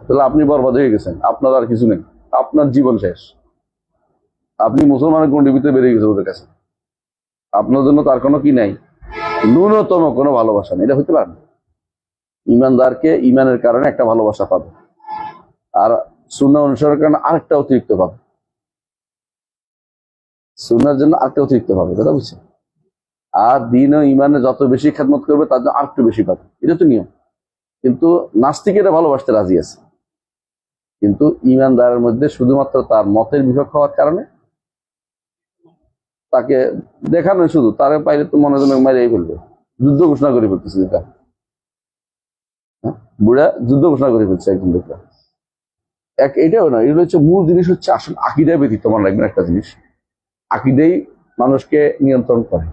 তাহলে আপনি বরবাদ হয়ে গেছেন, আপনার আর কিছু নেই, আপনার জীবন শেষ, আপনি মুসলমানের গণ্ডির ভিতরে বেরিয়ে গেছেন ওদের কাছে, আপনার জন্য তার কোনো কি নাই, ন্যূনতম কোনো ভালোবাসা নেই। এটা হতে পারে না। ইমানদারকে ইমানের কারণে একটা ভালোবাসা পাবে, আর সুন্নাহ অনুসরণের কারণে আরেকটা অতিরিক্ত পাবে, সুন্নাহর জন্য আরেকটা অতিরিক্ত পাবে, কথা বুঝছে? আর দিন ও ইমানে যত বেশি খেদমত করবে তার জন্য আরেকটু বেশি পাবে, এটা তো নিয়ম। কিন্তু নাস্তিকেরা ভালোবাসতে রাজি আছে, কিন্তু ইমানদারের মধ্যে শুধুমাত্র তার মতের বিপক্ষ হওয়ার কারণে তাকে দেখানো, শুধু তারে পাইলে তো মনে জন্য মারিয়ে ফেলবে, যুদ্ধ ঘোষণা করে ফেলতেছে, যেটা বুড়া যুদ্ধ ঘোষণা করে ফেলছে একজন লোকটা। এটাও না, এগুলো হচ্ছে মূল জিনিস, হচ্ছে আসলে আকীদা ব্যতীত মনে রাখবেন একটা জিনিস, আকীদাই মানুষকে নিয়ন্ত্রণ করে।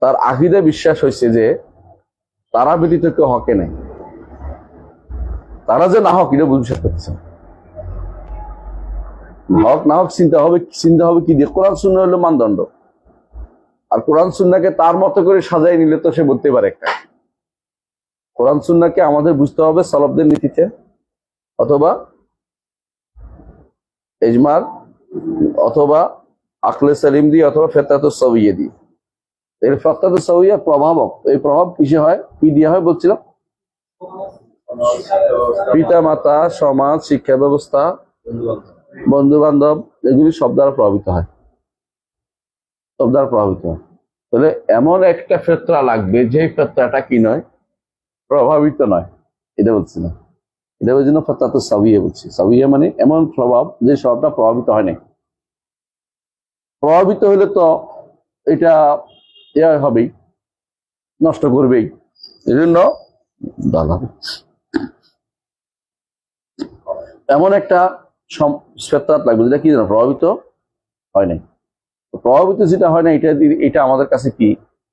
তার আকীদা বিশ্বাস হয়েছে যে তারা ব্যতীত কেউ হকে নাই, তারা যে না হক এটা বিশ্বাস করতেছে। হক না হক চিন্তা হবে কি দিয়ে, কোরআন সুন্নাহ হলো মানদণ্ড, আর কোরআন সুন্নাহকে তার মতো করে সাজাই নিলে তো সে বলতে পারে একটা। কোরআন সুন্নাহকে আমাদের বুঝতে হবে সালাফদের নীতিতে, অথবা ইজমার, অথবা আকলে সালিম দিয়ে, অথবা ফিতরাতুস সাওয়িয়া দিয়ে। এর ফিতরাতুস সাওয়িয়া প্রভাবক, এই প্রভাব কিসে হয়, কি দিয়ে হয় বলছিলাম, পিতা মাতা, সমাজ, শিক্ষা ব্যবস্থা, বন্ধু বান্ধব, এগুলি সব দ্বারা প্রভাবিত হয়, সব দ্বারা প্রভাবিত হয়। তাহলে এমন একটা ফিতরা লাগবে যে ফিতরাটা কি নয়, প্রভাবিত নয়, এটা বলছি না, এটা ওই জন্য ফিতরাতুস সাওয়িয়া বলছি। সাওয়িয়া মানে এমন প্রভাব যে সবটা প্রভাবিত হয় না। প্রভাবিত হলে তো এটা হবেই, নষ্ট করবেই। এই জন্য দাদা এমন একটা ফিতরাত লাগবে যেটা কি জানো, প্রভাবিত হয় নাই। প্রভাবিত যেটা হয় না, এটা আমাদের কাছে কি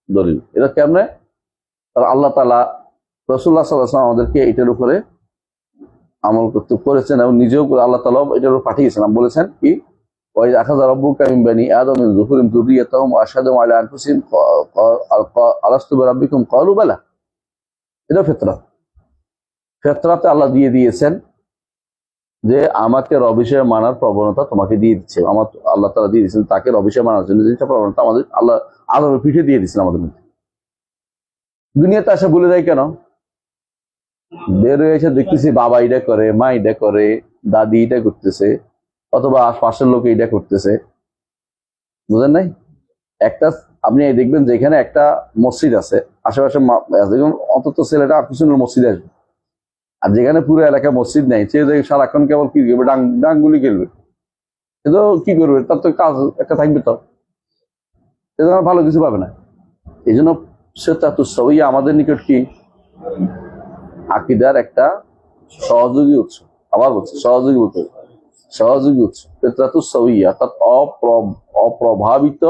দলিল, এটা কেমনে? আল্লাহ তাআলা, রাসূলুল্লাহ সাল্লাল্লাহু আলাইহি ওয়াসাল্লাম আমাদেরকে এটার উপরে আমল করতে করেছেন, এবং নিজেও আল্লাহ তাআলা এটার উপর পাঠিয়েছেন, বলেছেন কি, ওয়াইদ আখাযা রাব্বুকা মিন বানি আদম মিন যুহুরিহিম যুররিয়াতাহুম ওয়া আশহাদুহুম আলা আনফুসিহিম আলাস্তু বিরাব্বিকুম ক্বালু বালা। এটা ফিতরাতে আল্লাহ দিয়ে দিয়েছেন যে আমাকে রব হিসেবে মানার প্রবণতা তোমাকে দিয়ে দিচ্ছে, আমার আল্লাহ তাআলা দিয়ে দিয়েছেন তাকে রব হিসেবে মানার জন্য, যেটা প্রবণতা আমাদের আল্লাহ আদমের পিঠে দিয়ে দিয়েছেন আমাদের মধ্যে। দুনিয়াতে আসে বলে দেয় কেন, বের হয়ে এসে দেখতেছি বাবা এটা করে, মা এটা করে, দাদি এটা করতেছে, অথবা পাশের লোক এটা করতেছে, বুঝেন নাই? একটা আপনি দেখবেন যে এখানে একটা মসজিদ আছে, আশেপাশে অন্তত ছেলেটা আর পিছনের মসজিদে আসবে, আর যেখানে পুরো এলাকা মসজিদ নেই, সে সারাক্ষণ কেবল কি করবে, ডাঙ্গুলি খেলবে, কিন্তু কি করবে, তার তো কাজ একটা থাকবে, তো সেজন্য ভালো কিছু পাবে না। এই জন্য ফিতরাতুস সাওয়িয়া আমাদের নিকট কি, আকীদার একটা সহযোগী উৎস। আবার বলছি সহযোগী উৎস ফিতরাতুস সাওয়িয়া, অর্থাৎ অপ্রভাবিত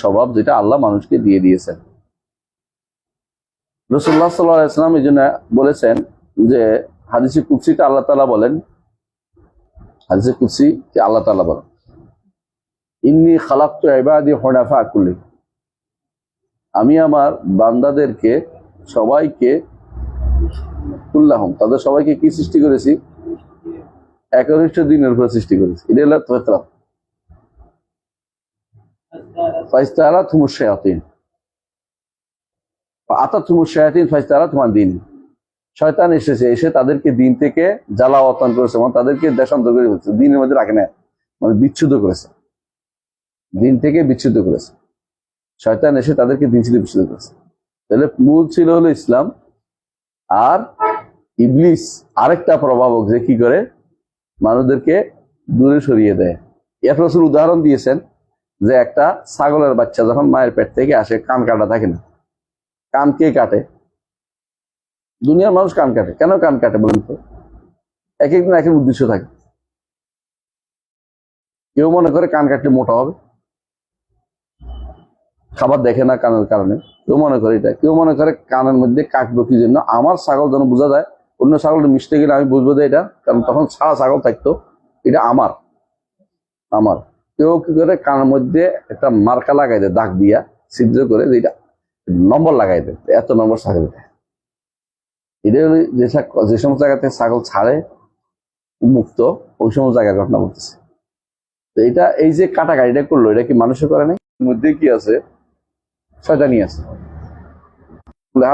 স্বভাব, যেটা আল্লাহ মানুষকে দিয়ে দিয়েছেন। রাসূলুল্লাহ সাল্লাল্লাহু আলাইহি ওয়াসাল্লাম এই জন্য বলেছেন যে হাদিসে কুদসিতে আল্লাহ তাআলা বলেন, হাদিসে কুদসি যে আল্লাহ তাআলা বলেন ইন্নী খালাকতু ইবাদি হুনাফা কুল্লি, আমি আমার বান্দাদেরকে সবাইকে কুল্লাহম তাদের সবাইকে কি সৃষ্টি করেছি? একনিষ্ঠ দিনের উপর সৃষ্টি করেছি। এটা হলো ফিতরাত। ফাইস্তারাতহুমুশ শায়াতিন আতাতহুমুশ শায়াতিন ফাইস্তারাতহুম আন দীন, শয়তান এসে তাদেরকে দিন থেকে জ্বালাওয়াতান করেছে, মানে তাদেরকে দেশান্তর করে ফেলছে, দিনের মধ্যে রাখে না, মানে বিচ্ছুত করেছে, দিন থেকে বিচ্ছুত করেছে। শয়তান এসে তাদেরকে দিন থেকে বিচ্ছুত করেছে। তাহলে মূল ছিল হলো ইসলাম, আর ইবলিস আরেকটা প্রভাবক যে কি করে মানুষদেরকে দূরে সরিয়ে দেয়। এর রাসূল উদাহরণ দিয়েছেন যে একটা ছাগলের বাচ্চা যখন মায়ের পেট থেকে আসে, কান কাটা থাকে না? কান কে কাটে? দুনিয়ার মানুষ কান কাটে। কেন কান কাটে বলুন তো? এক একদিন এক এক উদ্দেশ্য থাকে। কেউ মনে করে কান কাটলে মোটা হবে, খাবার দেখে না কানের কারণে, কেউ মনে করে এটা, কেউ মনে করে কানের মধ্যে কাটবো কি জন্য, আমার ছাগল যেন বোঝা যায়, অন্য ছাগলটা মিশতে গেলে আমি বুঝবো যে এটা, কারণ তখন ছাড়া ছাগল থাকতো, এটা আমার। কেউ কি করে কানের মধ্যে একটা মার্কা লাগাই দেয়, দাগ দিয়া ছিদ্র করে, যেটা নম্বর লাগাই দেয়, এত নম্বর ছাগল। এটা যে সমস্ত জায়গা থেকে ছাগল ছাড়ে মুক্ত, ওই সমস্ত জায়গার ঘটনা বলতেছে। তো এটা এই যে কাটাকাটিটা করলো, এটা কি মানুষে করে নাই? মধ্যে কি আছে? শয়তানি আছে।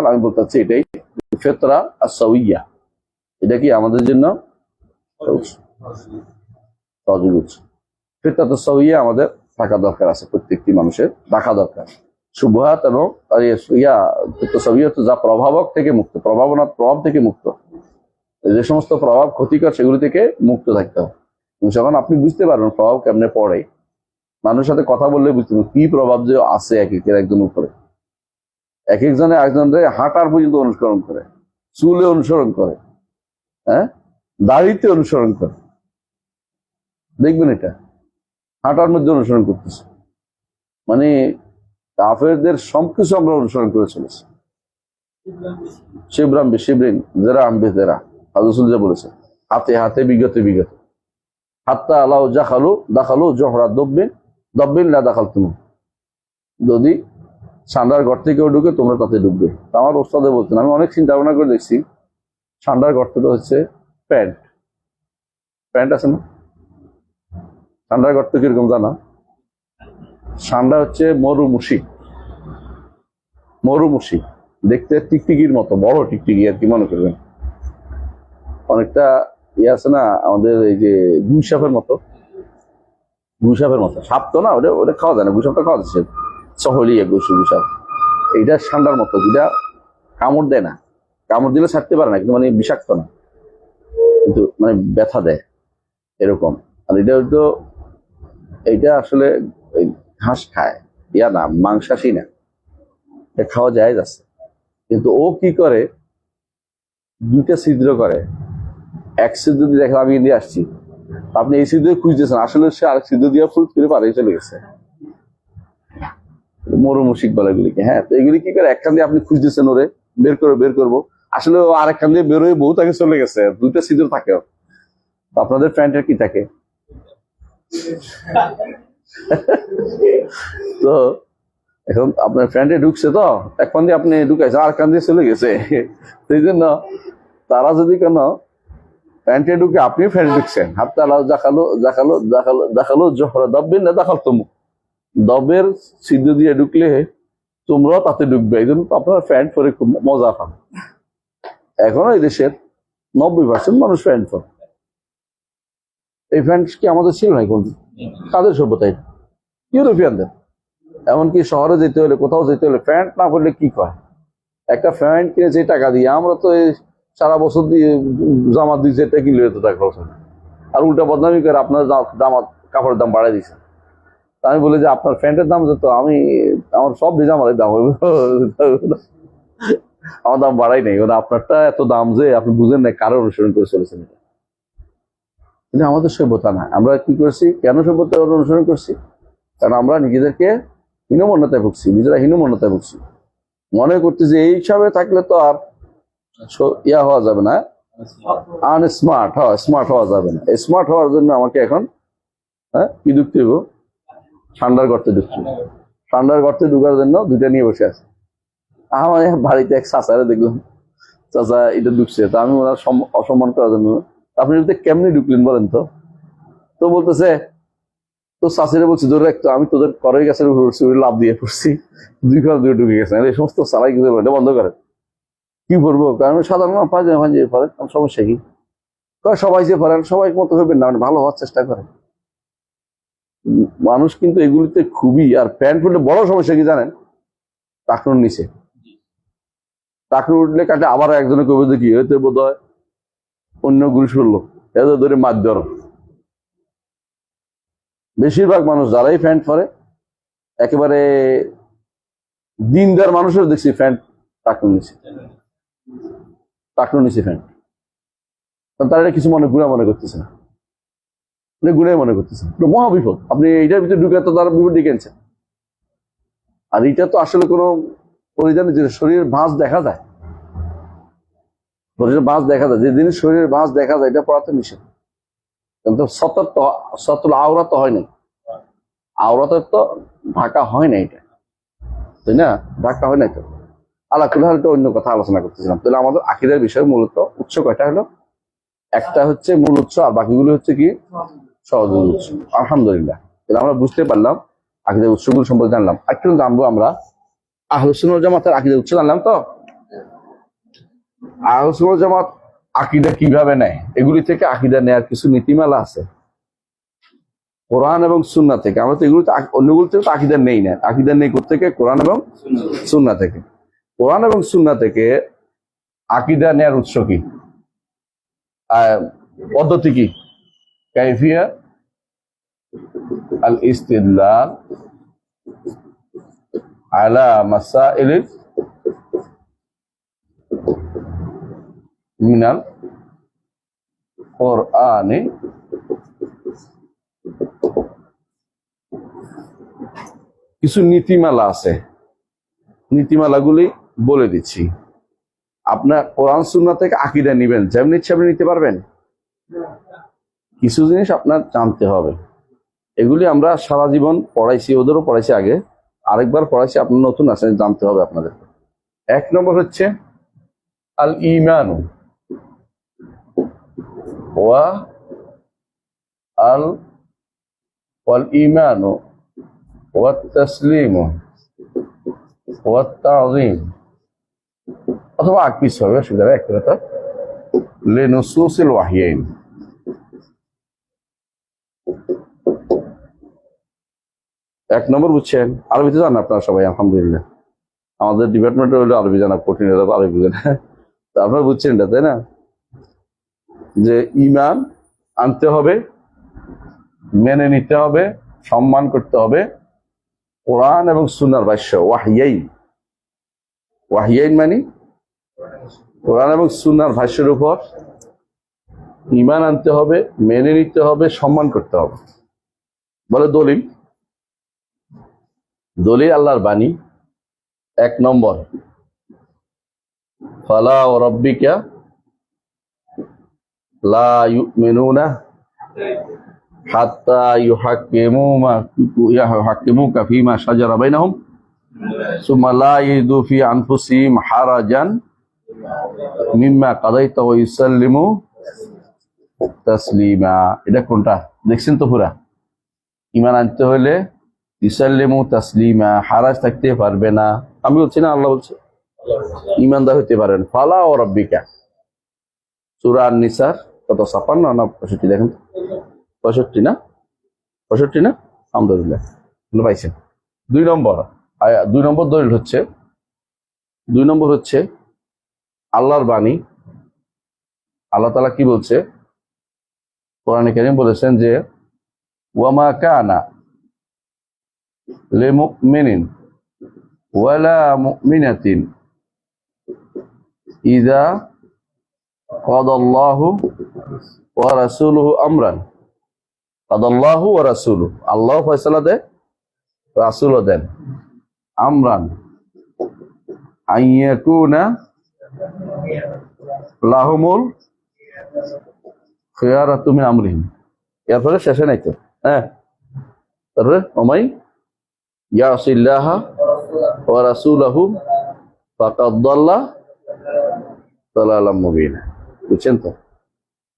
আমি বলতে চাচ্ছি এটাই ফিতরা আস-সাওয়িয়া, এটা কি আমাদের জন্য সহজ। ফিতরাত আস-সাওয়িয়া আমাদের থাকা দরকার আছে, প্রত্যেকটি মানুষের রাখা দরকার। শুবহাত এবং যা প্রভাবক থেকে মুক্ত, প্রভাব থেকে মুক্ত, যে সমস্ত প্রভাব ক্ষতিকর সেগুলি থেকে মুক্ত থাকতে হবে। যখন আপনি বুঝতে পারবেন প্রভাব কেমনে পড়ে, মানুষের সাথে কথা বললে বুঝতে পারবেন কি প্রভাব যে আছে এক একের একজন উপরে। এক একজনে একজনের হাঁটার পর্যন্ত অনুসরণ করে, চুলে অনুসরণ করে, হ্যাঁ, দাড়িতে অনুসরণ করে। দেখবেন এটা হাঁটার মধ্যে অনুসরণ করতেছে, মানে কাফেরদের সবকিছু আমরা অনুসরণ করে চলেছি। শিবরাম শিবরিন, জেরা আম্বে জেরা, হাজুসুল যা বলেছে, হাতে হাতে বিগতে বিগত, হাত্তা আলাউ দাখালু জহরা দব্বিন লা দাখাল তুমি, যদি সান্ডার ঘর থেকেও ঢুকে তোমরা তাতে ঢুকবে। আমার ওস্তাদে বলতেন, আমি অনেক চিন্তা ভাবনা করে দেখছি, সান্ডার গর্তটা হচ্ছে প্যান্ট আছে না? সান্ডার গর্ত কিরকম জানা? সান্ডা হচ্ছে মরুমুশি, দেখতে টিকটিকির মতো, বড় টিকটিকি আর কি মনে করবেন, অনেকটা ইয়ে আছে না আমাদের এই যে গুইসাপের মতো, সাপ তো না, ওটা খাওয়া যায় না, গুইসাপটা খাওয়া যাচ্ছে, সহলিয়া গুইসাপ, এইটা সান্ডার মতো, যেটা কামড় দেয় না, কামড় দিলে ছাড়তে পারে না, কিন্তু মানে বিষাক্ত না, কিন্তু মানে ব্যথা দেয় এরকম। আর এইটা আসলে ঘাস খায়, ইয়া না, মাংসাশী না, এটা খাওয়া যায় আছে। কিন্তু ও কি করে, দুইটা ছিদ্র করে, এক ছিদ্র দিয়ে দেখলাম আমি দিয়ে আসছি, আপনি এই ছিদ্র খুঁজতেছেন, আসলে সে আরেক ছিদ্র দিয়ে ফুল করে পারে চলে গেছে। মরুমুশিক বলে এগুলিকে। হ্যাঁ, তো এগুলি কি করে, একখান দিয়ে আপনি খুঁজতেছেন ওরে, বের করবো, আসলে ও আরেকখান দিয়ে বেরোয় বহুত আগে চলে গেছে, দুইটা ছিদ্র থাকে। আপনাদের প্যান্টের কি থাকে? তো এখন আপনার ফ্রেন্ডে ঢুকছে, তো এক কান দিয়ে আপনি ঢুকাইছে, আর কান দিয়ে চলে গেছে, সেই জন্য তারা যদি কেন প্যান্টে ঢুকে আপনি ফ্রেন্ড ঢুকছেন, হাতটা দেখালো জহরা দব্বিন না দেখাল তুমি, দবের সিদ্ধ দিয়ে ঢুকলে তোমরাও তাতে ঢুকবে, এই জন্য আপনার প্যান্ট পরে খুব মজা পান। এখনো এই দেশের 90% মানুষ প্যান্ট পরে। এই প্যান্ট কি আমাদের ছিল নাই কোনদিন? তাদের সভ্যতায়, ইউরোপিয়ানদের। এমনকি শহরে যেতে হলে, কোথাও যেতে হলে প্যান্ট না পরলে কি কয়, একটা প্যান্ট কিনেছে টাকা দিয়ে, আমরা তো এই সারা বছর দিয়ে জামা দিয়েছে, এটা কিনলে এত টাকা খরচ, আর উল্টা বদনামি করে আপনার জামা কাপড়ের দাম বাড়াই দিচ্ছে। আমি বলি যে আপনার প্যান্টের দাম যত, আমার সব জামার দাম হইব, আমার দাম বাড়াই নাই, আপনারটা এত দাম যে আপনি বুঝেন না, কারো অনুসরণ করে চলেছেন। কিন্তু আমাদের সভ্যতা না, আমরা কি করছি, কেন সভ্যতা অনুসরণ করছি? কারণ আমরা নিজেদেরকে হীনমন্যতায় ভুগছি, মনে করতে যে এই হিসাবে থাকলে তো আর ইয়া হওয়া যাবে না, স্মার্ট হওয়া যাবে না। স্মার্ট হওয়ার জন্য আমাকে এখন কি ঢুকতে হইব? ঠান্ডার গর্তে ঢুকছে, ঠান্ডার গর্তে ঢুকার জন্য দুইটা নিয়ে বসে আছে। আমার বাড়িতে এক চাচারে দেখলাম, চাচা এটা ঢুকছে, তা আমি ওনার অসম্মান করার জন্য, আপনি যদি কেমনি ঢুকলেন বলেন তো? তো বলতেছে, তো চাচিরে বলছি ধরে রাখতো, আমি তোদের করের গাছের উপর লাভ দিয়ে পড়ছি, দুই ঘর দুটো ঢুকে গেছে, এই সমস্ত চালাই কিছু এটা বন্ধ করে। কি করবো, কারণ সাধারণ পাঁচজন ভাঁজিয়ে পড়ে, সমস্যা কি? সবাই যে পড়েন সবাই মতো হবেন না, মানে ভালো হওয়ার চেষ্টা করেন। মানুষ কিন্তু এগুলিতে খুবই, আর প্যান্ট পরলে বড় সমস্যা কি জানেন? টাকনুর নিচে টাকনু উঠলে কাটে, আবার একজনে কবে দেখি হয়তো বোধ হয় অন্য গুরু শুনলো, এদের ধরে মাছ ধরো। বেশিরভাগ মানুষ যারাই প্যান্ট পরে, একেবারে দিনদার মানুষের দেখছি প্যান্ট টাকনুর নিচে, টাকনুর নিচে প্যান্ট। তারা এটা কিছু গুণা মনে করতেছে না, গুণাই মনে করতেছে, মহা বিপদ। আপনি এইটার ভিতরে ঢুকে তো তারা বিপদ ডেকে আনছেন। আর এটা তো আসলে কোনো পরিধান, যে শরীরের ভাঁজ দেখা যায়, শরীরের ভাঁজ দেখা যায়, যে জিনিস শরীরের ভাঁজ দেখা যায় এটা পড়াতে নিষেধ। কিন্তু সতল আওরাত হয় নাই, আওরাতের তো ঢাকা হয় না, এটা তাই না? ঢাকা হয় নাই তো। আল্লাহ কুল্লাহ এটা অন্য কথা আলোচনা করতেছিলাম। তাহলে আমাদের আকীদার বিষয় মূলত উৎস কয়টা হলো? একটা হচ্ছে মূল উৎস, আর বাকিগুলো হচ্ছে কি সহযোগী উৎস। আলহামদুলিল্লাহ, তাহলে আমরা বুঝতে পারলাম আকীদার উৎসগুলো সম্পর্কে জানলাম। একটু জানবো আমরা আহলুস সুন্নাহ ওয়াল জামাতের আকীদার উৎস জানলাম তো। আহলুস সুন্নাহ ওয়াল জামাত আকীদা কিভাবে নেয়, এগুলি থেকে আকীদা নেয়ার কিছু নীতিমালা আছে কোরআন এবং সুন্নাহ থেকে। আমরা তো এগুলো অন্যগুলো থেকে আকীদা নেই না, আকীদা নেই কোত্থেকে? কোরআন এবং সুন্নাহ থেকে। কোরআন এবং সুন্নাহ থেকে আকীদা নেয়ার উৎস কি, পদ্ধতি কি? কাইফিয়া আল ইস্তিদলাল আলা মাসাইল মিনাল কোরআনে কিছু নীতিমালা আছে, নীতিমালাগুলি বলে দিচ্ছি। আপনার কোরআন সুন্নাহ থেকে আকীদা নিবেন, যেমন ইচ্ছে আপনি নিতে পারবেন? কিছু জিনিস আপনার জানতে হবে। এগুলি আমরা সারা জীবন পড়াইছি, ওদেরও পড়াইছি আগে, আরেকবার পড়াইছি, আপনার নতুন আছেন, জানতে হবে আপনাদের। এক নম্বর হচ্ছে আল ঈমান ওয়া ওয়াল ঈমান ওয়াত তাসলিম ওয়াত তাযীম, অথবা আকবিস হবে, অসুবিধা নেই, একটা কথা লিনুসুসিল ওয়াহিয়াইন। এক নম্বর বুঝছেন? আরবিতে জানেন আপনারা সবাই আলহামদুলিল্লাহ, আমাদের ডিপার্টমেন্টে হলো আরবি জানা কঠিন, আরবি বুঝেন, আপনারা বুঝছেন এটা, তাই না? যে ঈমান আনতে হবে, মেনে নিতে হবে, সম্মান করতে হবে কোরআন এবং সুন্নাহর ভাষ্য, ওয়াহিয়াইন। ওয়াহিয়াইন মানে কোরআন এবং সুন্নাহর ভাষ্যের উপর ঈমান আনতে হবে, মেনে নিতে হবে, সম্মান করতে হবে। বলে দলিল, দলিল আল্লাহর বাণী। এক নম্বর ফালা ওয়া রাব্বিকা লা ইউমিনুনা হাত্তা ইউহাক্কিমুকা ফীমা শাজারা বাইনাহুম সুম্মা লা ইয়াজিদু ফি আনফুসিহিম হারাজান মিম্মা কাদাইতা ওয়া ইউসাল্লিমু তাসলিমা। এটা কোনটা দেখছেন তো? পুরা ঈমান আনতে হলে ইউসাল্লিমু তাসলিমা, হারাজ থাকতে পারবে না। আমি বলছি না, আল্লাহ বলছে, ঈমানদার হতে পারেন। ফালা ওয়া রাব্বিকা, সূরা আন-নিসার কত 56 না 65 দেখেন, 65 না 65 না, আলহামদুলিল্লাহ পাইছেন। দুই নম্বর দলিল হচ্ছে, দুই নম্বর হচ্ছে আল্লাহর বাণী। আল্লাহ তাআলা কি বলছে? কোরআনে কারীম বলেছেন যে ওয়ামা কানা লিমুমিনিন ওয়ালা মুমিনাতিন ইযা কাদাল্লাহু ওয়া রাসূলুহু আমরান, কাদাল্লাহু ওয়া রাসূলুহু, আল্লাহ ফয়সালা দেয়, রাসূলও দেন, আমরান আইয়াকুনা লাহুমুল খিয়ারাতু মিন আমরিহিম। এরপরে শেষে নাই তো, হ্যাঁ, তারপরে ওমাই ইয়াসিল্লাহ ওয়া রাসূলাহু ফাকাদ দাল্লা দালালাম মুবিনা। বুঝছেন তো?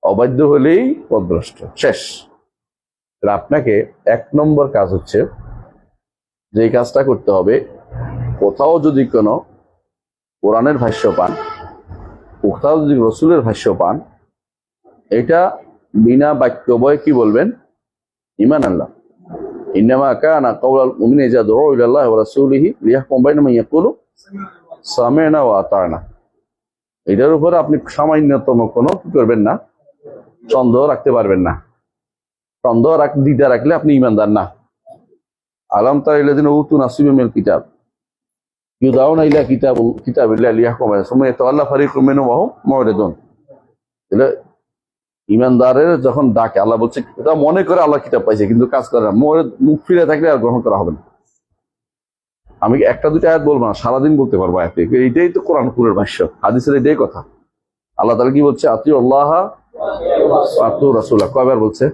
অবাধ্য হলেই পথভ্রষ্ট, শেষ। আপনাকে 1 নম্বর কাজ হচ্ছে, যে কাজটা করতে হবে, কোথাও যদি কোনো কোরআনের ভাষ্য পান, কোথাও যদি রসুলের ভাষ্য পান, এটা বিনা বাক্য বয়ে কি বলবেন? ঈমান আল্লাহ। ইন্নামা কানা কাওলাল মুমিনিনা ইযা দুউ ইলাল্লাহি ওয়া রাসূলিহি লিয়াহকুম বাইনাহুম ইয়াকুলু সামি'না ওয়া আতা'না। এটার উপর আপনি সামান্যতম কোনো কি করবেন না, সন্দেহ রাখতে পারবেন না। সন্দেহ দ্বিধা রাখলে আপনি ঈমানদার না। আলাম তারা ইল্লাযিনা উতু নাসিবাম মিনাল কিতাব ইউদাউনা ইলা কিতাবিল্লাহি লিয়াহকুমা বাইনাহুম সুম্মা ইয়াতাওয়াল্লা ফারিকুম মিনহুম ওয়া হুম মু'রিদুন। এটা ঈমানদারের যখন ডাকে, আল্লাহ বলছে এটা মনে করে আল্লাহ কিতাব পাইছে কিন্তু কাজ করে না, মুখ ফিরে থাকলে আর গ্রহণ করা হবে না। আমি একটা দুটো আয়াত বলবো না, সারাদিন বলতে পারবো আয়াত। এইটাই তো কোরআন কুরের ভাষ্য, হাদিসের এটাই কথা। আল্লাহ তাআলা কি বলছে? আতিউ আল্লাহ ওয়া আতিউ রাসূলা। কয়বার বলছে?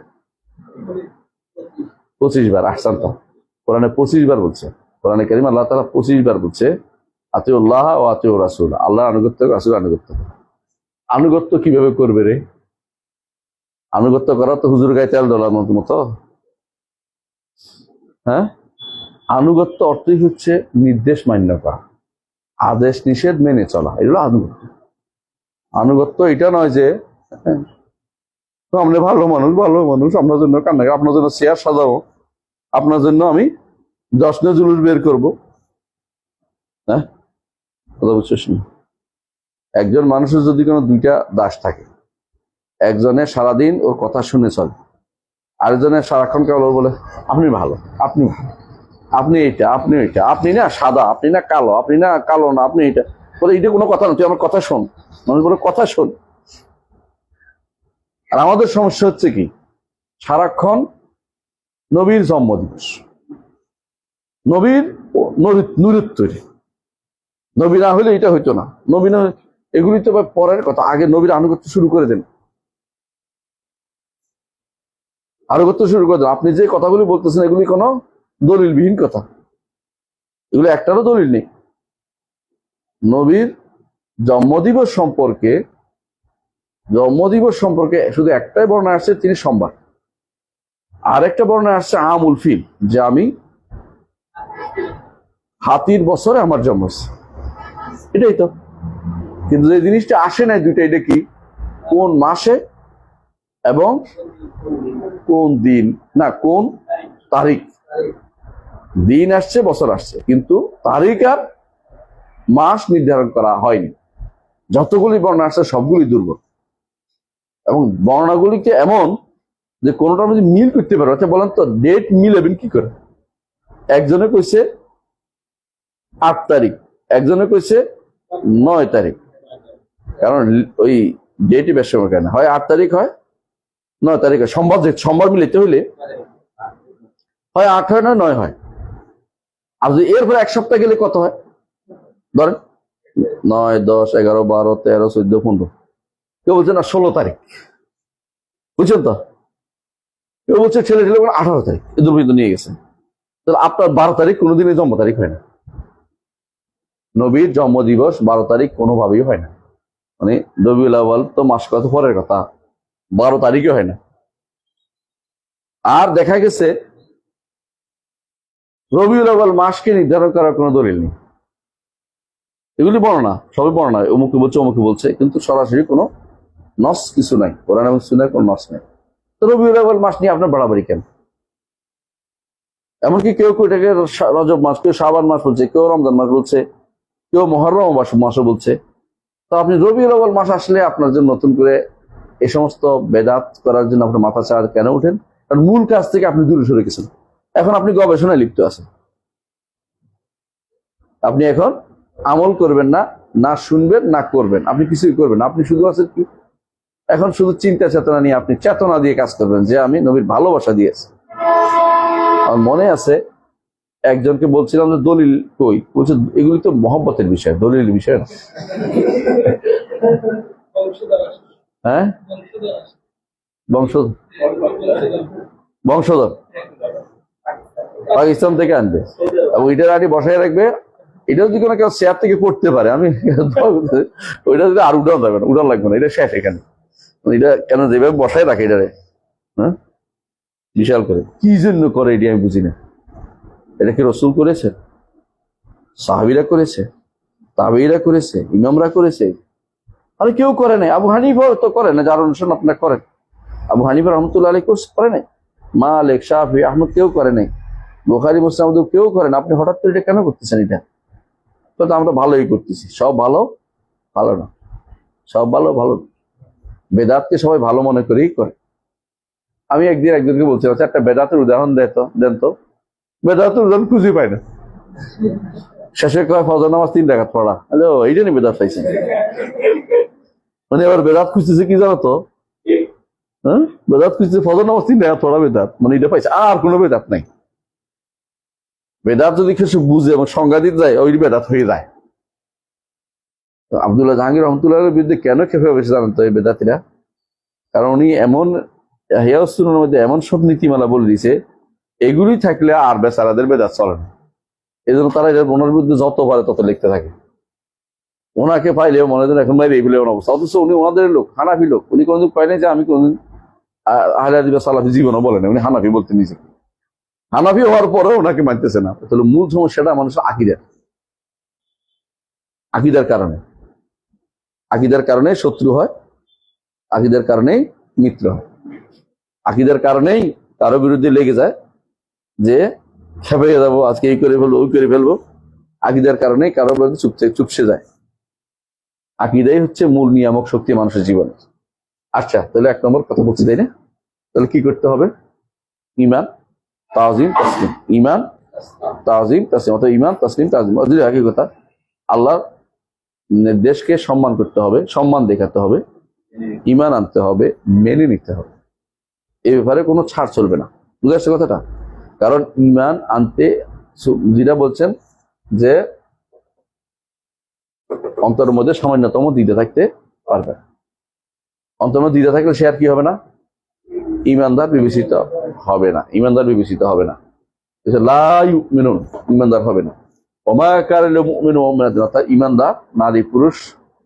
25 বার। আহসানতা। কোরআনে 25 বার বলছে। কোরআনে কারীম আল্লাহ তাআলা 25 বার বলছে আতিউ আল্লাহ ওয়া আতিউ রাসূল। আল্লাহর আনুগত্য, রাসূলের আনুগত্য। আনুগত্য কিভাবে করবে রে? আনুগত্য করা তো হুজুর গায়ে তেল ডলার মতো। হ্যাঁ, আনুগত্য অর্থই হচ্ছে নির্দেশ মান্য করা, আদেশ নিষেধ মেনে চলা, এগুলো আনুগত্য। আনুগত্য এটা নয় যে আমরা ভালো মানুষ, আপনার জন্য কান্না, আপনার জন্য চেয়ার সাজাবো, আপনার জন্য আমি জশ্নে জুলুস বের করবো। হ্যাঁ, কথা বুঝছিস না? একজন মানুষের যদি কোনো 2টা দাস থাকে, একজনের সারাদিন ওর কথা শুনে চলে, আরেকজনের সারাক্ষণ কেবল বলে আপনি ভালো, আপনি ভালো, আপনি এইটা, আপনি ওইটা, আপনি না সাদা, আপনি না কালো, আপনি না কালো না, আপনি এইটা বলে। এটা কোনো কথা না, তুই আমার কথা শোন। মানুষ বলে কথা শোন। আর আমাদের সমস্যা হচ্ছে কি, সারাক্ষণ নবীর জন্মদিবস, নবীর নূরের তৈরি, নবী না হলে এটা হইতো না, নবী না, এগুলি তো পরের কথা। আগে নবীর আনুগত্য শুরু করে দেন, আনুগত্য শুরু করে দেন। আপনি যে কথাগুলি বলতেছেন এগুলি কোনো দলিলবিহীন কথা, এগুলো একটারও দলিল নেই। নবীর জন্মদিবস সম্পর্কে শুধু একটাই বর্ণনা আসছে, তিনি সোমবার। আর একটা বর্ণনা আসছে আমুল ফিল, যে আমি হাতির বছরে আমার জন্ম হয়েছে, এটাই তো। কিন্তু যে জিনিসটা আসে নাই দুইটা, এটা কি? কোন মাসে এবং কোন দিন, না কোন তারিখ। দিন আসছে, বছর আসছে, কিন্তু তারিখ আর মাস নির্ধারণ করা হয়নি। যতগুলি বর্ণনা আসছে সবগুলি দুর্বল, এবং বর্ণনাগুলিকে এমন যে কোনোটার মধ্যে মিল করতে পারবে। আচ্ছা বলেন তো, ডেট মিলাবেন কি করে? একজনে কইছে 8 তারিখ, একজনে কইছে 9 তারিখ। কারণ ওই ডেটই বেশ সময় কেন হয়, 8 তারিখ হয়, 9 তারিখ হয়। সোমবার মিলাইতে হইলে হয় 8 হয়, না 9 হয়। আর যদি এরপরে 1 সপ্তাহ গেলে কত হয়? ধরেন 9, 10, 11, 12, 13, 14, 15। কেউ বলছে না 16 তারিখ, বুঝছেন তো? কেউ বলছে ছেলে 18 তারিখ, এ পর্যন্ত নিয়ে গেছে। তাহলে আপনার 12 তারিখ কোনোদিনই জন্ম তারিখ হয় না। নবীর জন্মদিবস 12 তারিখ কোনোভাবেই হয় না। মানে রবিউল আউয়াল তো মাস কত পরের কথা, 12 তারিখে হয় না। আর দেখা গেছে রবিউল আউয়াল মাসকে নির্ধারণ করার কোনো দলিল নেই। এগুলি বর্ণনা, সবই বর্ণনা, অমুকে বলছে অমুকে বলছে, কিন্তু সরাসরি কোনো নস কিছু নাই, কোরআন এবং সুন্নাহর কোনো নস নেই। তো রবিউল আউয়াল মাস নিয়ে আপনার বাড়াবাড়ি কেন? এমনকি কেউ এটাকে রজব মাস, কেউ শাবান মাস বলছে, কেউ রমজান মাস বলছে, কেউ মুহররম মাসও বলছে। তো আপনি রবিউল আউয়াল মাস আসলে আপনার জন্য নতুন করে এই সমস্ত বেদাত করার জন্য আপনার মাথা চাড়া কেন ওঠেন? কারণ মূল কাজ থেকে আপনি দূরে সরে গেছেন। এখন আপনি গবেষণায় লিপ্ত আছেন, আপনি এখন আমল করবেন না, না শুনবেন না করবেন, আপনি কিছুই করবেন না। আপনি শুধু আছেন কি, এখন শুধু চিন্তা চেতনা নিয়ে, আপনি চেতনা দিয়ে কাজ করবেন যে আমি নবীর ভালোবাসা দিয়েছি। আমার মনে আছে একজনকে বলছিলাম যে দলিল কই, বলছে এগুলি তো মহব্বতের বিষয়, দলিল বিষয় না। হ্যাঁ, বংশধর পাকিস্তান থেকে আনবে এবং ওইটার আগে বসায় রাখবে। এটা যদি কোনো কেউ চেয়ার থেকে পড়তে পারে, আমি ওইটা যদি আর উঠানো যাবে না, উঠান লাগবে না, এটা শেষ এখানে। এটা কেন যেভাবে বসায় রাখে এটারে, হ্যাঁ, বিশাল করে কি জন্য করে এটি আমি বুঝি না। এটা কি রসুল করেছে, সাহাবীরা করেছে, তাবেঈরা করেছে, ইমামরা করেছে? আরে কেউ করে নাই। আবু হানিফা তো করে না, যার অনুসরণ আপনার করেন। আবু হানিফা রহমতুল্লাহ আলাইহি করে নাই, মালিক, শাফি, আহমদ কেউ করে নাই, বুখারী, মুসলিম কেউ করে না। আপনি হঠাৎ করে এটা কেন করতেছেন? এটা তো আমরা ভালোই করতেছি। সব ভালো ভালো না, সব ভালো ভালো না। বেদাতকে সবাই ভালো মনে করেই করে। আমি একজনকে বলছি, আচ্ছা একটা বেদাতের উদাহরণ দেন তো। বেদাতের উদাহরণ খুঁজে পাই না। শেষে কয় ফজর নামাজ 3 রাকাত পড়া। হ্যালো, এইটা নিয়ে বেদাত পাইছেন? মানে এবার বেদাত খুঁজতেছে কি জানো তো, হ্যাঁ, বেদাত খুঁজতেছে ফজর নামাজ 3 রাকাত পড়া বেদাত, মানে এটা পাইছে। আর কোনো বেদাত নাই। বেদাত যদি কিছু বুঝে এবং সংজ্ঞা দিতে যায়, ওই বেদাত হয়ে যায়। আব্দুল্লাহ জাহাঙ্গীর রহমতুল্লাহের বিরুদ্ধে কেন খেপে বেশি জানেন তো এই বেদাতিরা? কারণ উনি এমন হিয়াসুনের মধ্যে এমন সব নীতিমালা বলে দিছে, এগুলি থাকলে আর বেচারাদের বেদাত চলে না। এই জন্য তারা ওনার বিরুদ্ধে যত পারে তত লিখতে থাকে। ওনাকে পাইলেও মনে হয় এখন বাইরে এইগুলো অবস্থা। অথচ উনি ওনাদের লোক, হানাফি লোক। উনি কোনদিন পাই নাই যে আমি কোনদিন আহলে হাদিস বা সালাফি জীবনও বলে না। উনি হানাফি বলতে নিজে। হানাফি হওয়ার পরেও ওনাকে মানতেছে না। তাহলে মূল সমস্যাটা মানুষের আকিদার কারণে। আকিদার কারণে শত্রু হয়, আকিদার কারণেই মিত্র হয়, আকিদার কারণেই কারো বিরুদ্ধে লেগে যায় যে খেপে যাবো, আজকে এই করে ফেলবো, ওই করে ফেলবো। আকিদার কারণেই কারো বিরুদ্ধে চুপসে যায়। আকিদাই হচ্ছে মূল নিয়ামক শক্তি মানুষের জীবনে। আচ্ছা, তাহলে 1 নম্বর কথা বলছি, তাই না? তাহলে কি করতে হবে? ইমান, তাজিম, তাসলিম। ইমান, তাজিম, তাসলিম, অর্থাৎ ইমান, তাসলিম, তাজিম। একই কথা। আল্লাহর নির্দেশকে সম্মান করতে হবে, সম্মান দেখাতে হবে, ইমান আনতে হবে, মেনে নিতে হবে। এই ব্যাপারে কোনো ছাড় চলবে না। বুঝে আসছে কথাটা? কারণ ইমান আনতে যেটা বলছেন যে অন্তরের মধ্যে সামান্যতম দ্বিধা থাকতে পারবে। অন্তরের মধ্যে দ্বিধা থাকলে সে আর কি হবে না? ইমানদার বিবেচিত হবে না। ইমানদার বিবেচিত হবে না, লা ইউমিনুন, ইমানদার হবে না। ওমা কারিল মুমিনু ওয়া মুমিনাতুন, অর্থাৎ ইমানদার নারী পুরুষ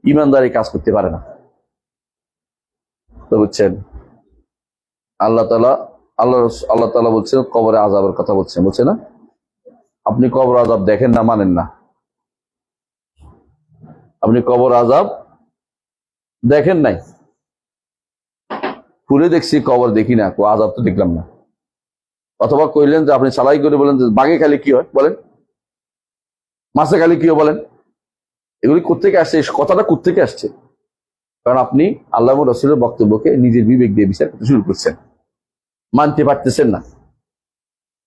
ইমানদারি কাজ করতে পারে না। তো বুঝছেন, আল্লাহ তাআলা বলছেন কবরে আযাবের কথা বলছে না? আপনি কবর আযাব দেখেন না, মানেন না। আপনি কবর আযাব দেখেন নাই, খুলে দেখছি, কবর দেখি না, আযাব তো দেখলাম না। অথবা কইলেন যে আপনি সালাই করে বলেন যে বাঘে খালি কি হয় বলেন, মাছে খালি কি হয় বলেন। এগুলি কোত্থেকে আসছে? এই কথাটা কোত্থেকে আসছে? কারণ আপনি আল্লাহ এবং রাসূলের বক্তব্যকে নিজের বিবেক দিয়ে বিচার করতে শুরু করছেন, মানতে পারতেছেন না।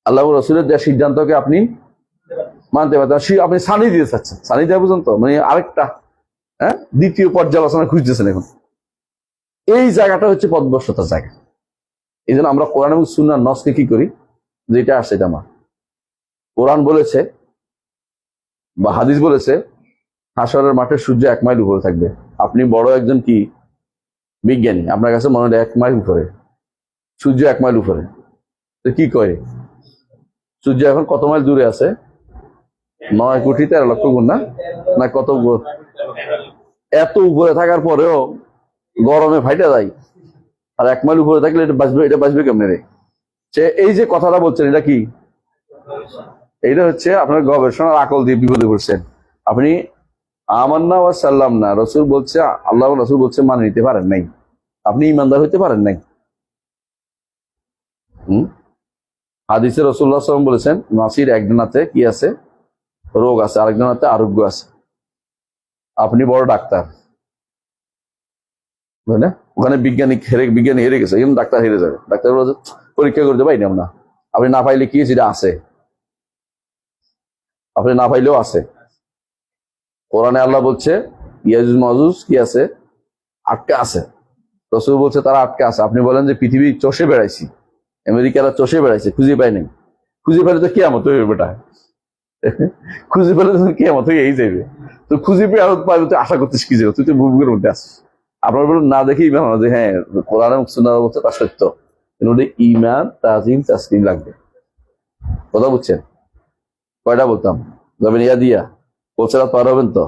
আল্লাহ এবং রাসূলের দেওয়া সিদ্ধান্তকে আপনি মানতে পারতেন, আপনি সানি দিয়ে চাচ্ছেন। সানি দেওয়া পর্যন্ত মানে আরেকটা দ্বিতীয় পর্যালোচনা খুঁজতেছেন এখন। এই জায়গাটা হচ্ছে পথভ্রষ্টতার জায়গা। এই জন্য আমরা কোরআন এবং সুন্নাহর নসকে কি করি? যেটা আসে এটা আমার কোরআন বলেছে বা হাদিস বলেছে হাশরের মাঠে সূর্য 1 মাইল উপরে থাকবে। আপনি বড় একজন কি বিজ্ঞানী, আপনার কাছে মনে হয় 1 মাইল উপরে, সূর্য 1 মাইল উপরে। তো কি করে? সূর্য এখন কত মাইল দূরে আছে? 9,13,00,000 গুণ না কত? এত উপরে থাকার পরেও গরমে ফাইটা যায়। আর 1 মাইল উপরে থাকলে এটা বাঁচবে কেমনে রে? সে এই যে কথাটা বলছেন, এটা কি? এইটা হচ্ছে আপনার গবেষণার আকল দিয়ে বিপদে পড়ছেন। আপনি আমান্না ওয়া সাল্লাম না, রাসূল বলছে, আল্লাহ রাসূল বলছে, মানে নিতে পারেন নাই। আপনি ইমানদার হইতে পারেন নাই। হাদিসে রাসূলুল্লাহ সাল্লাল্লাহু আলাইহি ওয়াসাল্লাম বলেছেন, নাসির একজন হাতে কি আছে? রোগ আছে, আরেকজন হাতে আরোগ্য আছে। আপনি বড় ডাক্তার, বুঝলেন না? ওখানে বিজ্ঞানী হেরে গেছে, কিন্তু ডাক্তার হেরে যাবে। ডাক্তার বলে পরীক্ষা করতে পাইনি না। আপনি না পাইলে কি সেটা আছে, আপনি না পাইলেও আছে। কোরআনে আল্লাহ বলছে ইয়াজুজ মাজুজ কি আছে? আটকে আছে। রাসূল বলছে তারা আটকে আছে। আপনি বলেন যে পৃথিবী চষে বেড়াইছি, আমেরিকারা চষে বেড়াইছে, খুঁজে পাই নাই। খুঁজে পেলে তো কিয়ামত হইবে বেটা, খুঁজে পেলে তো কিয়ামত হয়ে এই যাবে। তো খুঁজে পেয়ে আরো পাইবে, তুই আশা করতেছিস কি যাবে? তুই তো বুকের মধ্যে আসিস। আপনার বলুন না দেখেই ইমান যে হ্যাঁ কোরআন সুন্নাহ বলছে তা সত্য। ইমান, তাজিম, তাসলিম লাগবে। কথা বুঝছেন? কয়টা বলতাম? যাবেন ইয়া দিয়া পোলসেরাত পার হবেন তো।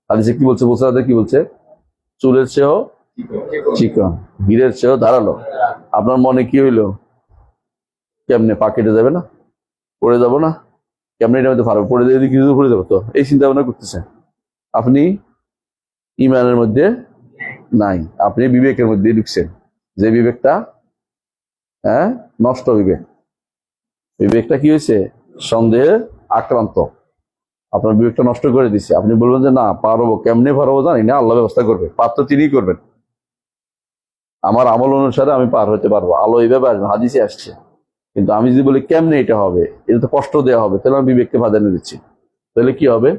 হাদিসে কি বলছে? পোলসেরাতে কি বলছে? চুলের চেয়েও চিকন, হীরের চেয়েও ধারালো। আপনার মনে কি হইলো? কেমনে পা কেটে যাবে না? পড়ে যাবো না? কেমনে এটা মধ্যে পারবো? পড়ে যাবে, কিছু পড়ে যাবো তো, এই চিন্তা ভাবনা করতেছেন। আপনি ইমানের মধ্যে নাই, আপনি বিবেকের মধ্যে ঢুকছেন, যে বিবেকটা নষ্ট বিবেক। বিবেকটা কি হয়েছে? সন্দেহে আক্রান্ত। আপনার বিবেকটা নষ্ট করে দিচ্ছে। আপনি বলবেন যে না পারবো, কেমনে পারবো জানি না, আল্লাহ ব্যবস্থা করবে। পার তো তিনিই করবেন। আমার আমল অনুসারে আমি পার হতে পারবো, আলো এইভাবে আসবে, হাদিসে আসছে। কিন্তু আমি যদি বলি কেমনে এটা হবে, এটা তো কষ্ট দেওয়া হবে, তাহলে আমি বিবেককে প্রাধান্য দিচ্ছি। তাহলে কি হবে?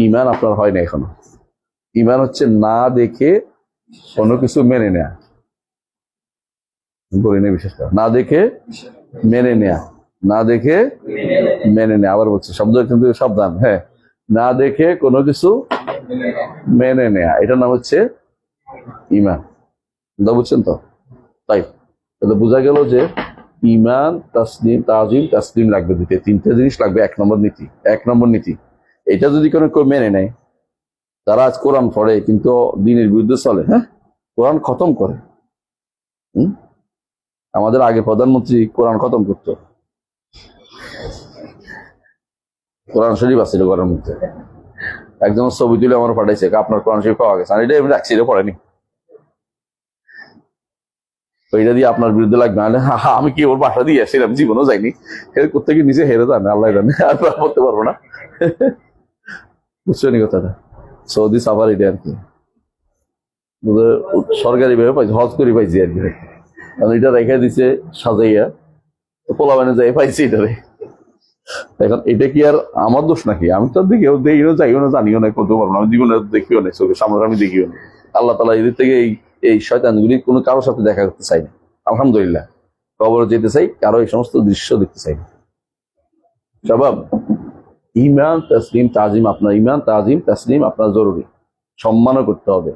ইমান আপনার হয় না এখনো। ইমান হচ্ছে না দেখে কোনো কিছু মেনে নেয়া। বলি না, বিশেষ করে না দেখে মেনে নেয়া, না দেখে মেনে নেয়া। আবার বলছি, শব্দ কিন্তু সাবধান। হ্যাঁ, না দেখে কোনো কিছু মেনে নেয়া, এটার নাম হচ্ছে ইমান। বুঝছেন তো? তাই তাহলে বোঝা গেল যে ইমান, তাসলিম, তাজিম, তাসলিম লাগবে, তিনটে জিনিস লাগবে। এক নম্বর নীতি। এটা যদি কেউ মেনে নেয়, তারা আজ কোরআন পড়ে কিন্তু দিনের বিরুদ্ধে চলে। হ্যাঁ, কোরআন খতম করে। আমাদের আগে প্রধানমন্ত্রী কোরআন খতম করতো। কোরআন শরীফ আছে ঘরের মধ্যে, একজন ছবি তুলে আমার পাঠাইছে, আপনার কোরআন শরীফ পাওয়া গেছে। এটা এমনি রাখছি, এটা পড়েনি। ওইটা দিয়ে আপনার বিরুদ্ধে লাগবে। নাহলে আমি কি ওর বাসা দিয়ে আসছিলাম, জীবনও যাইনি। করতে কি নিজে হেরে জানে, আল্লাহ জানে, আর বলতে পারবো না। বুঝছেন কথাটা? সৌদি সাফার এটা আর কি সরকারি ভাবে পাইছি, হজ করি পাইছি আর কি। কারণ এটা রেখে দিছে সাজাইয়া, পোলা বানে যাই পাইছি এটারে। এখন এটা কি আর আমার দোষ নাকি? আমি তো দেখিও দেখিও যাইও না, জানিও না, করতে পারবো না। আমি জীবনে দেখিও না, চোখের সামনে আমি দেখিও না। আল্লাহ তালা এদের থেকে এই শয়তানগুলি কোনো কারোর সাথে দেখা করতে চাই না। আলহামদুলিল্লাহ, কবর যেতে চাই, কারো এই সমস্ত দৃশ্য দেখতে চাই না। সবাব ইমান, তাসলিম, তাজিম, আপনার ইমান, তাজিম, তাসলিম আপনার জরুরি। সম্মানও করতে হবে,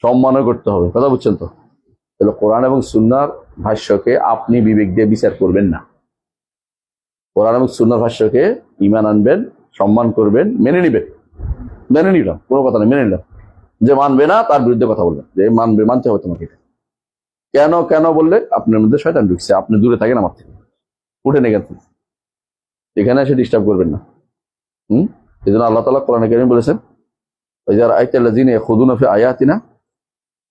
সম্মানও করতে হবে। কথা বুঝছেন তো? তাহলে কোরআন এবং সুন্নাহর ভাষ্যকে আপনি বিবেক দিয়ে বিচার করবেন না। কোরআন এবং সুন্নাহর ভাষ্যকে ইমান আনবেন, সম্মান করবেন, মেনে নিবেন। মেনে নিলাম, কোনো কথা নেই, মেনে নিলাম। যে মানবে না তার বিরুদ্ধে কথা বলবেন, যে মানতে হবে তোমাকে। কেন কেন বললে আপনার মধ্যে শয়তান ঢুকছে, আপনি দূরে থাকেন আমার থেকে, উঠে গেছেন, এখানে এসে ডিস্টার্ব করবেন না। এই জন্য আল্লাহ তাআলা কোরআনে কারীমে বলেছেন, ওয়াইজা রাআইতাল্লাযীনা ইয়াখুযুনা ফি আয়াতিনা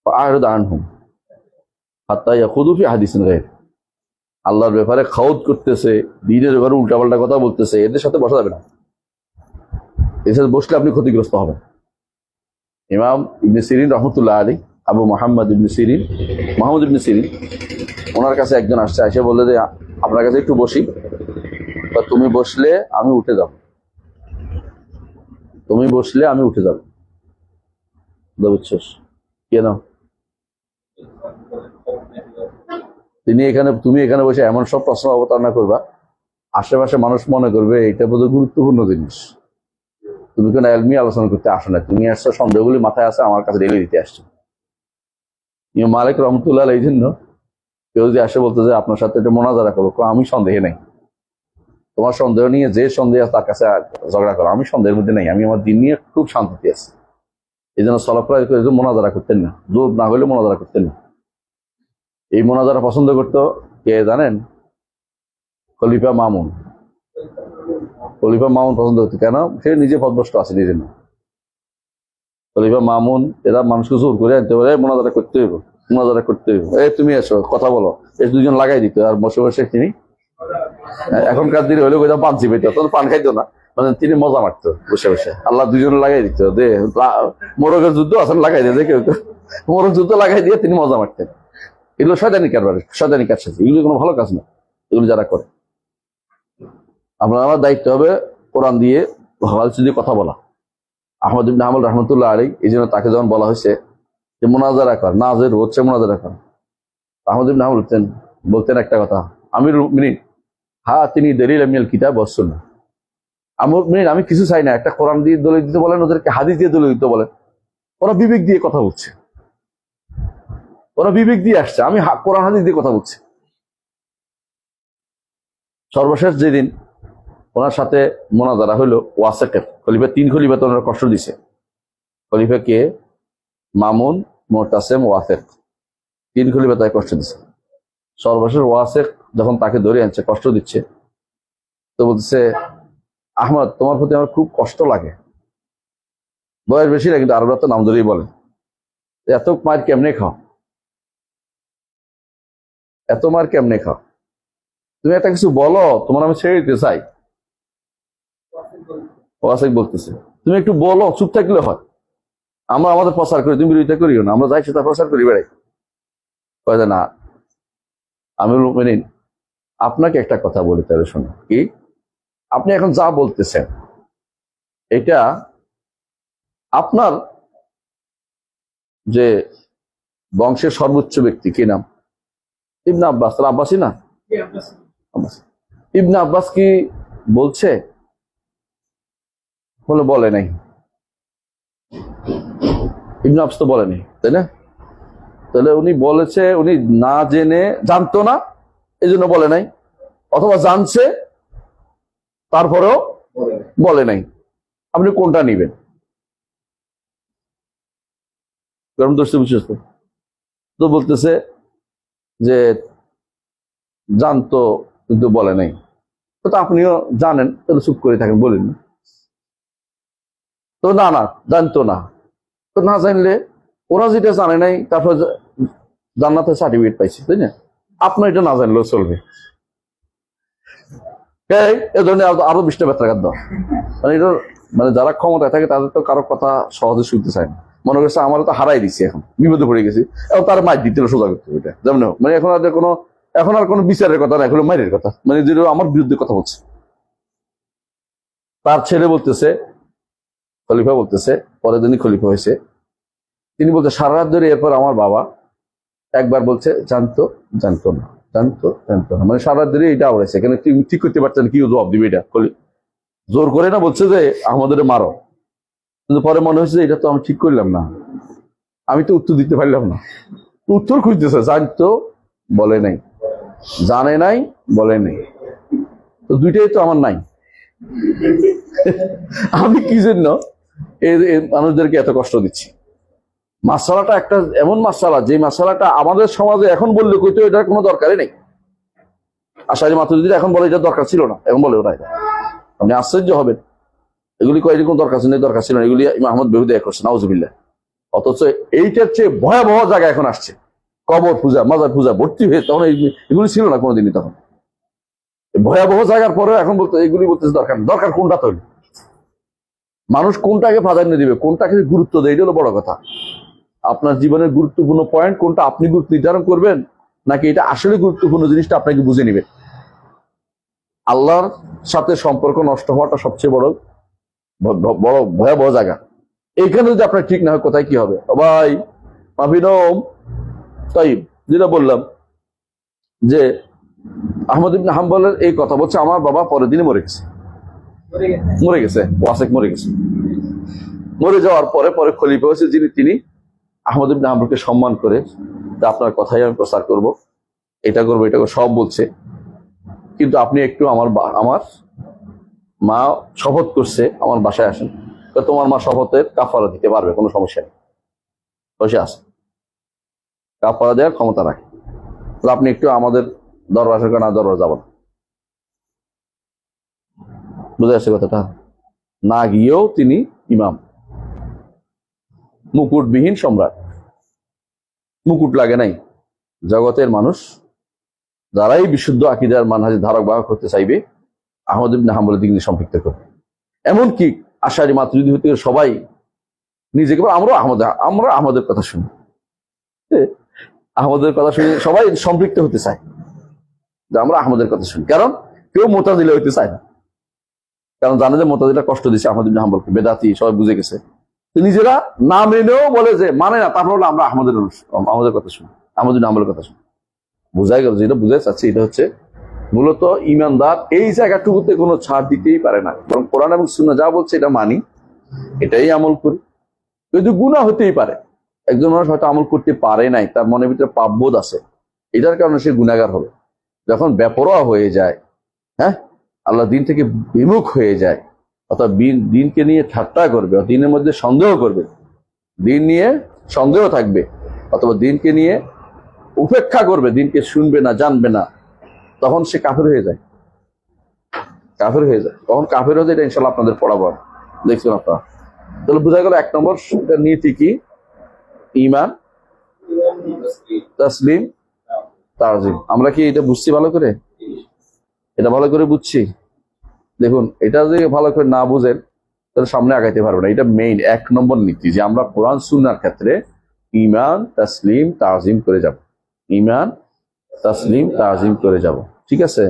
ফাআরিদ আনহুম হাত্তা ইয়াখুযু ফি হাদিসিন গায়র। আল্লাহর ব্যাপারে খাউদ করতেছে, দ্বীনের ব্যাপারে উল্টাপাল্টা কথা বলতেছে, এদের সাথে বসা যাবে না। এর সাথে বসলে আপনি ক্ষতিগ্রস্ত হবেন। ইমাম ইবনে সিরিন রহমতুল্লাহ আলী, আবু মোহাম্মদ ইবনে সিরিন, মোহাম্মদ ইবনে সিরিন, ওনার কাছে একজন আসছে, এসে বললে যে আপনার কাছে একটু বসি। বা তুমি বসলে আমি উঠে যাব, তুমি বসলে আমি উঠে যাব। বুঝছস কেন? তুমি এখানে বসে এমন সব প্রশ্ন অবতারণা করবা, আশেপাশে মানুষ মনে করবে এটা বোধ গুরুত্বপূর্ণ জিনিস। তুমি কোনো এলমি আলোচনা করতে আসো না, তুমি আসছো সন্দেহগুলি মাথায় আছে আমার কাছে ঢেলে দিতে আসছো। ইমাম মালিক রহমতুল্লাহ এই জন্য কেউ যদি আসে বলতে যে আপনার সাথে এটা মোনাজারা করবো, আমি সন্দেহে নাই। তোমার সন্দেহ নিয়ে যে সন্দেহ তার কাছে ঝগড়া করো, আমি সন্দেহের মধ্যে নেই, আমি আমার দিন নিয়ে খুব শান্তিতে আছি। এই জন্য সলাফরা মোনাজারা করতেন না, জোর না হলে মোনাজারা করতেন না। এই মোনাজারা পছন্দ করতো কে জানেন? খলিফা মামুন। খলিফা মামুন পছন্দ করতো। কেন? সে নিজে পদভ্রষ্ট আছে নিজের না। খলিফা মামুন এরা মানুষকে জোর করে আনতে পারে, মোনাজারা করতে হইব, মোনাজারা করতে হইব, এই তুমি এসো কথা বলো, এই দুজন লাগাই দিত। আর বসে বসে তিনি, এখনকার দিনে হলে কোথাও পান চিপাইতো, তখন পান খাইতো না, মানে তিনি মজা মারতো বসে বসে। আল্লাহ দুজন লাগাই দিত, দে মোরগের যুদ্ধ আসেন লাগাই দিয়ে, কেউ মোরগ যুদ্ধ লাগাই দিয়ে তিনি মজা মারতেন। এগুলো শয়তানি কারবার, শয়তানি কাজ সাথে, এগুলো কোনো ভালো কাজ না। এগুলো যারা করে, আমার দায়িত্ব হবে কোরআন দিয়ে হাদিস দিয়ে কথা বলা। আহমদ ইবনে হাম্বল রাহমাতুল্লাহ আলাইহি, এই জন্য তাকে যখন বলা হয়েছে যে মোনাজারা কর, নাজের হচ্ছে মোনাজারা কর, আহমদ ইবনে হাম্বল বলতেন একটা কথা, আমিরুল মুমিনিন তিনি দলিল মিনাল কিতাব ওয়াস সুন্নাহ। আমি কিছু চাই না, একটা কোরআন দিয়ে দলিল দিতে বলেন, ওদেরকে হাদিস দিয়ে দলিল দিতে বলেন। ওরা বিবেক দিয়ে কথা বলছে, ওরা বিবেক দিয়ে আসছে, আমি কোরআন হাদিস দিয়ে কথা বলছি। সর্বশেষ যেদিন ওনার সাথে মোনাজারা হইল ওয়াসেকের খলিফা, 3 খলিফা তো ওনারা কষ্ট দিছে। খলিফা কে? মামুন, মুতাসিম, ওয়াসেক, 3 খলিফা তাই কষ্ট দিছে। সর্বশেষ ওয়াসেক যখন তাকে ধরে আনছে, কষ্ট দিচ্ছে, তো বলতেছে, আহমদ, তোমার প্রতি আমার খুব কষ্ট লাগে। বয়স বেশি না, কিন্তু আরবরা তো নাম ধরেই বলে, এত মার কেমনে খাও, এত মার কেমনে খাও, তুমি একটা কিছু বলো, তোমার আমি ছেড়ে দিতে চাই। ওয়াসেক বলতেছে, তুমি একটু বলো, চুপ থাকলে হয়, আমরা আমাদের প্রচার করি, তুমি বিরোধিতা করিও না, আমরা যাই সেটা প্রচার করি বেড়াই। কয়ে না, আমিরুল মুমিনিন, আপনাকে একটা কথা বলি, তাহলে শোনো। কি? আপনি এখন যা বলতেছেন এটা আপনার যে বংশের সর্বোচ্চ ব্যক্তি, কি নাম? ইবনে আব্বাস। তার আব্বাসই না? আব্বাস। ইবনে আব্বাস কি বলছে? বলে, বলে নাই। ইবনে আব্বাস তো বলে নাই, তাই না? তাহলে উনি বলেছে, উনি না জেনে, জানতো না এই জন্য বলে নাই, অথবা জানছে তারপরেও বলে নাই। আপনি কোনটা নিবেন? গরম দোষ বিশেষ তো বলতেছে যে জানতো কিন্তু বলে নাই। তো আপনিও জানেন, তাহলে চুপ করে থাকেন, বলেন না। তো না না, জানতো না, তো না জানলে ওরা যেটা জানে নাই, তারপর জান্নাতের সার্টিফিকেট পাইছে, তাই না? আপনার এটা না জানলেও চলবে। এই ধরনের আরো 20টা বেত্রাঘাত দাও। মানে এটা, মানে যারা ক্ষমতায় থাকে তাদের তো কারো কথা সহজে শুনতে চায় না। মনে করছে আমার তো হারাই দিচ্ছি, এখন বিপদে পড়ে গেছি, এবং তারা মাইর দিতে সোজা করতে হবে, এটা যেমন মানে এখন আর কোনো বিচারের কথা না, এখন মাইরের কথা, মানে যেটা আমার বিরুদ্ধে কথা বলছে। তার ছেলে বলতেছে, খলিফা বলতেছে, পরের দিনই খলিফা হয়েছে, তিনি বলতে, সারা রাত ধরে এরপর আমার বাবা একবার বলছে জানতো, জানতো না, জানতো, জানতো না, মানে সারা রাত ধরে এটা আওড়াইছে। এখানে ঠিক করতে পারছেন কি জবাব দিবে, এটা জোর করে না বলছে যে আমাদের মারো, কিন্তু পরে মনে হচ্ছে যে এটা তো আমি ঠিক করলাম না, আমি তো উত্তর দিতে পারলাম না। উত্তর খুঁজতেছে, জানতো, বলে নাই, জানে নাই, বলে নাই, তো দুইটাই তো আমার নাই। আমি কি জন্য এই মানুষদেরকে এত কষ্ট দিচ্ছি? মাসালাটা একটা এমন মাসালা, যে মাসালাটা আমাদের সমাজে এখন বললে কইতো এটার কোনো দরকারই নেই। আশারি মাতুরিদিরা এখন বলে এটা দরকার ছিল না, এখন বলে ওরা এটা, আপনি আশ্চর্য হবেন। এগুলি কয়েকদিন কোনো দরকার ছিল, দরকার ছিল না, এগুলি ইমাম আহমদ বেহুদা করছে, নাউজুবিল্লাহ। অথচ এইটার চেয়ে ভয়াবহ জায়গা এখন আসছে, কবর পূজা, মাজার পূজা ভর্তি হয়ে, তখন এগুলি ছিল না কোনোদিনই। তখন ভয়াবহ জায়গার পরে এখন বলতে এগুলি বলতেছে দরকার, দরকার কোনটা তৈরি? মানুষ কোনটাকে প্রাধান্য দিবে, কোনটাকে গুরুত্ব দেয়, এটা হলো বড় কথা। আপনার জীবনের গুরুত্বপূর্ণ পয়েন্ট কোনটা, আপনি গুরুত্ব নির্ধারণ করবেন, নাকি এটা আসলে গুরুত্বপূর্ণ জিনিসটা আপনাকে বুঝে নেবেন? আল্লাহর সাথে সম্পর্ক নষ্ট হওয়াটা সবচেয়ে বড় বড় ভয়াবহ জায়গা। এইখানে যদি আপনার ঠিক না হয়, কোথায় কি হবে? ভাই মাফিনম তাই যেটা বললাম, যে আহমদ ইবনে হাম্বলের এই কথা বলছে, আমার বাবা পরের দিনে মরে গেছে, ওয়াসেক মরে গেছে। মরে যাওয়ার পরে পরে খলিফা হয়েছে যিনি, তিনি আহমদ ইবনে হাম্বলকে সম্মান করে, আপনার কথাই আমি প্রচার করব, এটা করবো, এটা করবো, সব বলছে। কিন্তু আপনি একটু আমার মা শপথ করছে আমার বাসায় আসেন, তোমার মা শপথের কাফারা দিতে পারবে, কোনো সমস্যা নেই, বসে আসে, কাফারা দেওয়ার ক্ষমতা রাখে, আপনি একটু আমাদের দরবার না, দরবার যাবেন। বুঝে আসছে কথাটা? না গিয়েও তিনি ইমাম, মুকুটবিহীন সম্রাট, মুকুট লাগে নাই। জগতের মানুষ যারাই বিশুদ্ধ আকীদার মানহাজে ধারক বাহক হতে চাইবে, আহমদ ইবনে হাম্বলের দিক নিয়ে সম্পৃক্ত করবে। এমনকি আশারি মাতুরিদি হতে সবাই নিজেকে, আমরা আহমদের কথা শুনি, আহমদের কথা শুনি, সবাই সম্পৃক্ত হতে চায় যে আমরা আহমদের কথা শুনি। কারণ কেউ মুতাজিলা হইতে চায় না, কারণ জানে যে মুতাজিলা কষ্ট দিচ্ছে আহমদ ইবনে হাম্বলকে, বেদাতি, সবাই বুঝে গেছে। নিজেরা না মেনেও বলে যে মানে না, তারপর হলো আমরা আমাদের কথা শুনি, আহমদ ইবনে হাম্বলের কথা শুনি। বোঝাই গেল, যেটা বুঝাই চাচ্ছি এটা হচ্ছে মূলত ইমানদার এই জায়গাটুকুতে কোনো ছাড় দিতেই পারে না, বরং কোরআন এবং সুন্নাহ যা বলছে এটা মানি, এটাই আমল করি। কিন্তু গুনাহ হতেই পারে, একজন মানুষ হয়তো আমল করতে পারে নাই, তার মনের ভিতরে পাপবোধ আছে, এটার কারণে সে গুনাহগার হবে। যখন বেপরোয়া হয়ে যায়, হ্যাঁ, আল্লাহ দিন থেকে বিমুখ হয়ে যায়, অর্থাৎ দিনকে নিয়ে ঠাট্টা করবে, দিনের মধ্যে সন্দেহ করবে, দিন নিয়ে সন্দেহ থাকবে, অথবা দিনকে নিয়ে উপেক্ষা করবে, দিনকে শুনবে না, জানবে না, তখন সে কাফের হয়ে যায়। কাফের হয়ে যায়, তখন কাফের হয়ে যায়। এটা ইনশাল্লাহ আপনাদের পড়াবো, দেখছেন আপনারা। তাহলে বোঝা গেল 1 নম্বর নীতি কি? ঈমান, তাসলিম, তাজিম। আমরা কি এটা বুঝছি ভালো করে? এটা ভালো করে বুঝছি? দেখুন, এটা যদি ভালো করে না বুঝেন তাহলে সামনে আগাইতে পারবো না। এটা মেইন 1 নম্বর নীতি, যে আমরা কোরআন সুন্নাহর ক্ষেত্রে ঈমান, তাসলিম, তাজিম করে যাব। ঈমান, তাসলিম, তাজিম করে যাব। ঠিক আছে?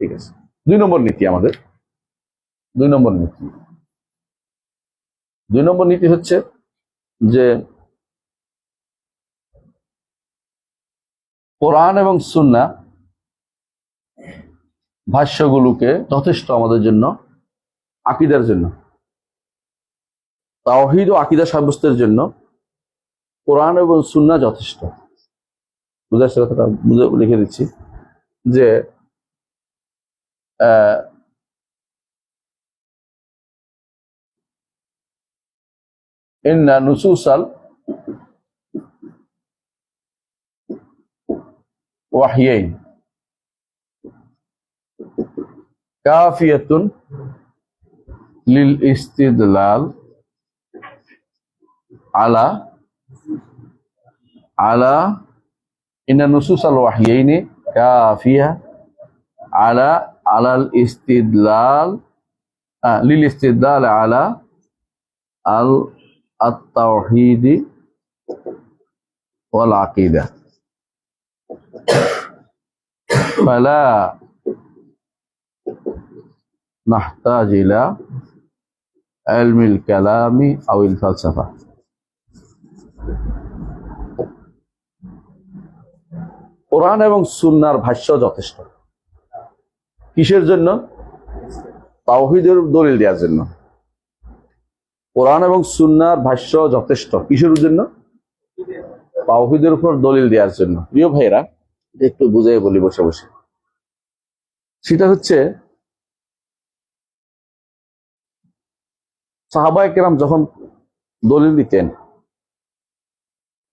ঠিক আছে। 2 নম্বর নীতি আমাদের, 2 নম্বর নীতি। 2 নম্বর নীতি হচ্ছে যে কোরআন এবং সুন্নাহ ভাষ্যগুলোকে যথেষ্ট আমাদের জন্য, আকীদার জন্য, তাওহীদ ও আকীদা সাব্যস্তের জন্য কোরআন এবং সুন্নাহ যথেষ্ট। বুঝাচ্ছে কথাটা? লিখে দিচ্ছি যে ইন্না নুসুসাল ওয়াহইয়াইন কাফিয়াতুন লিল ইস্তিদলাল আলা ইন্না নুসুসাল ওয়াহইয়াইনি কাফিয়া আলাল ইস্তিদলাল লিল ইস্তিদলাল আলা আত-তাওহীদ ওয়াল আকীদা ফালা নাহতাজ ইলা ইলমিল কালামি আউল ফালসাফা। কোরআন এবং সুন্নাহর ভাষ্য যথেষ্ট। কিসের জন্য? তাওহীদের দলিল দেওয়ার জন্য। কোরআন এবং সুন্নাহর ভাষ্য যথেষ্ট কিসের জন্য? তাওহীদের উপর দলিল দেওয়ার জন্য। প্রিয় ভাইরা, একটু বুঝাই বলি বসে বসে। সেটা হচ্ছে সাহাবায়ে কেরাম যখন দলিল দিতেন,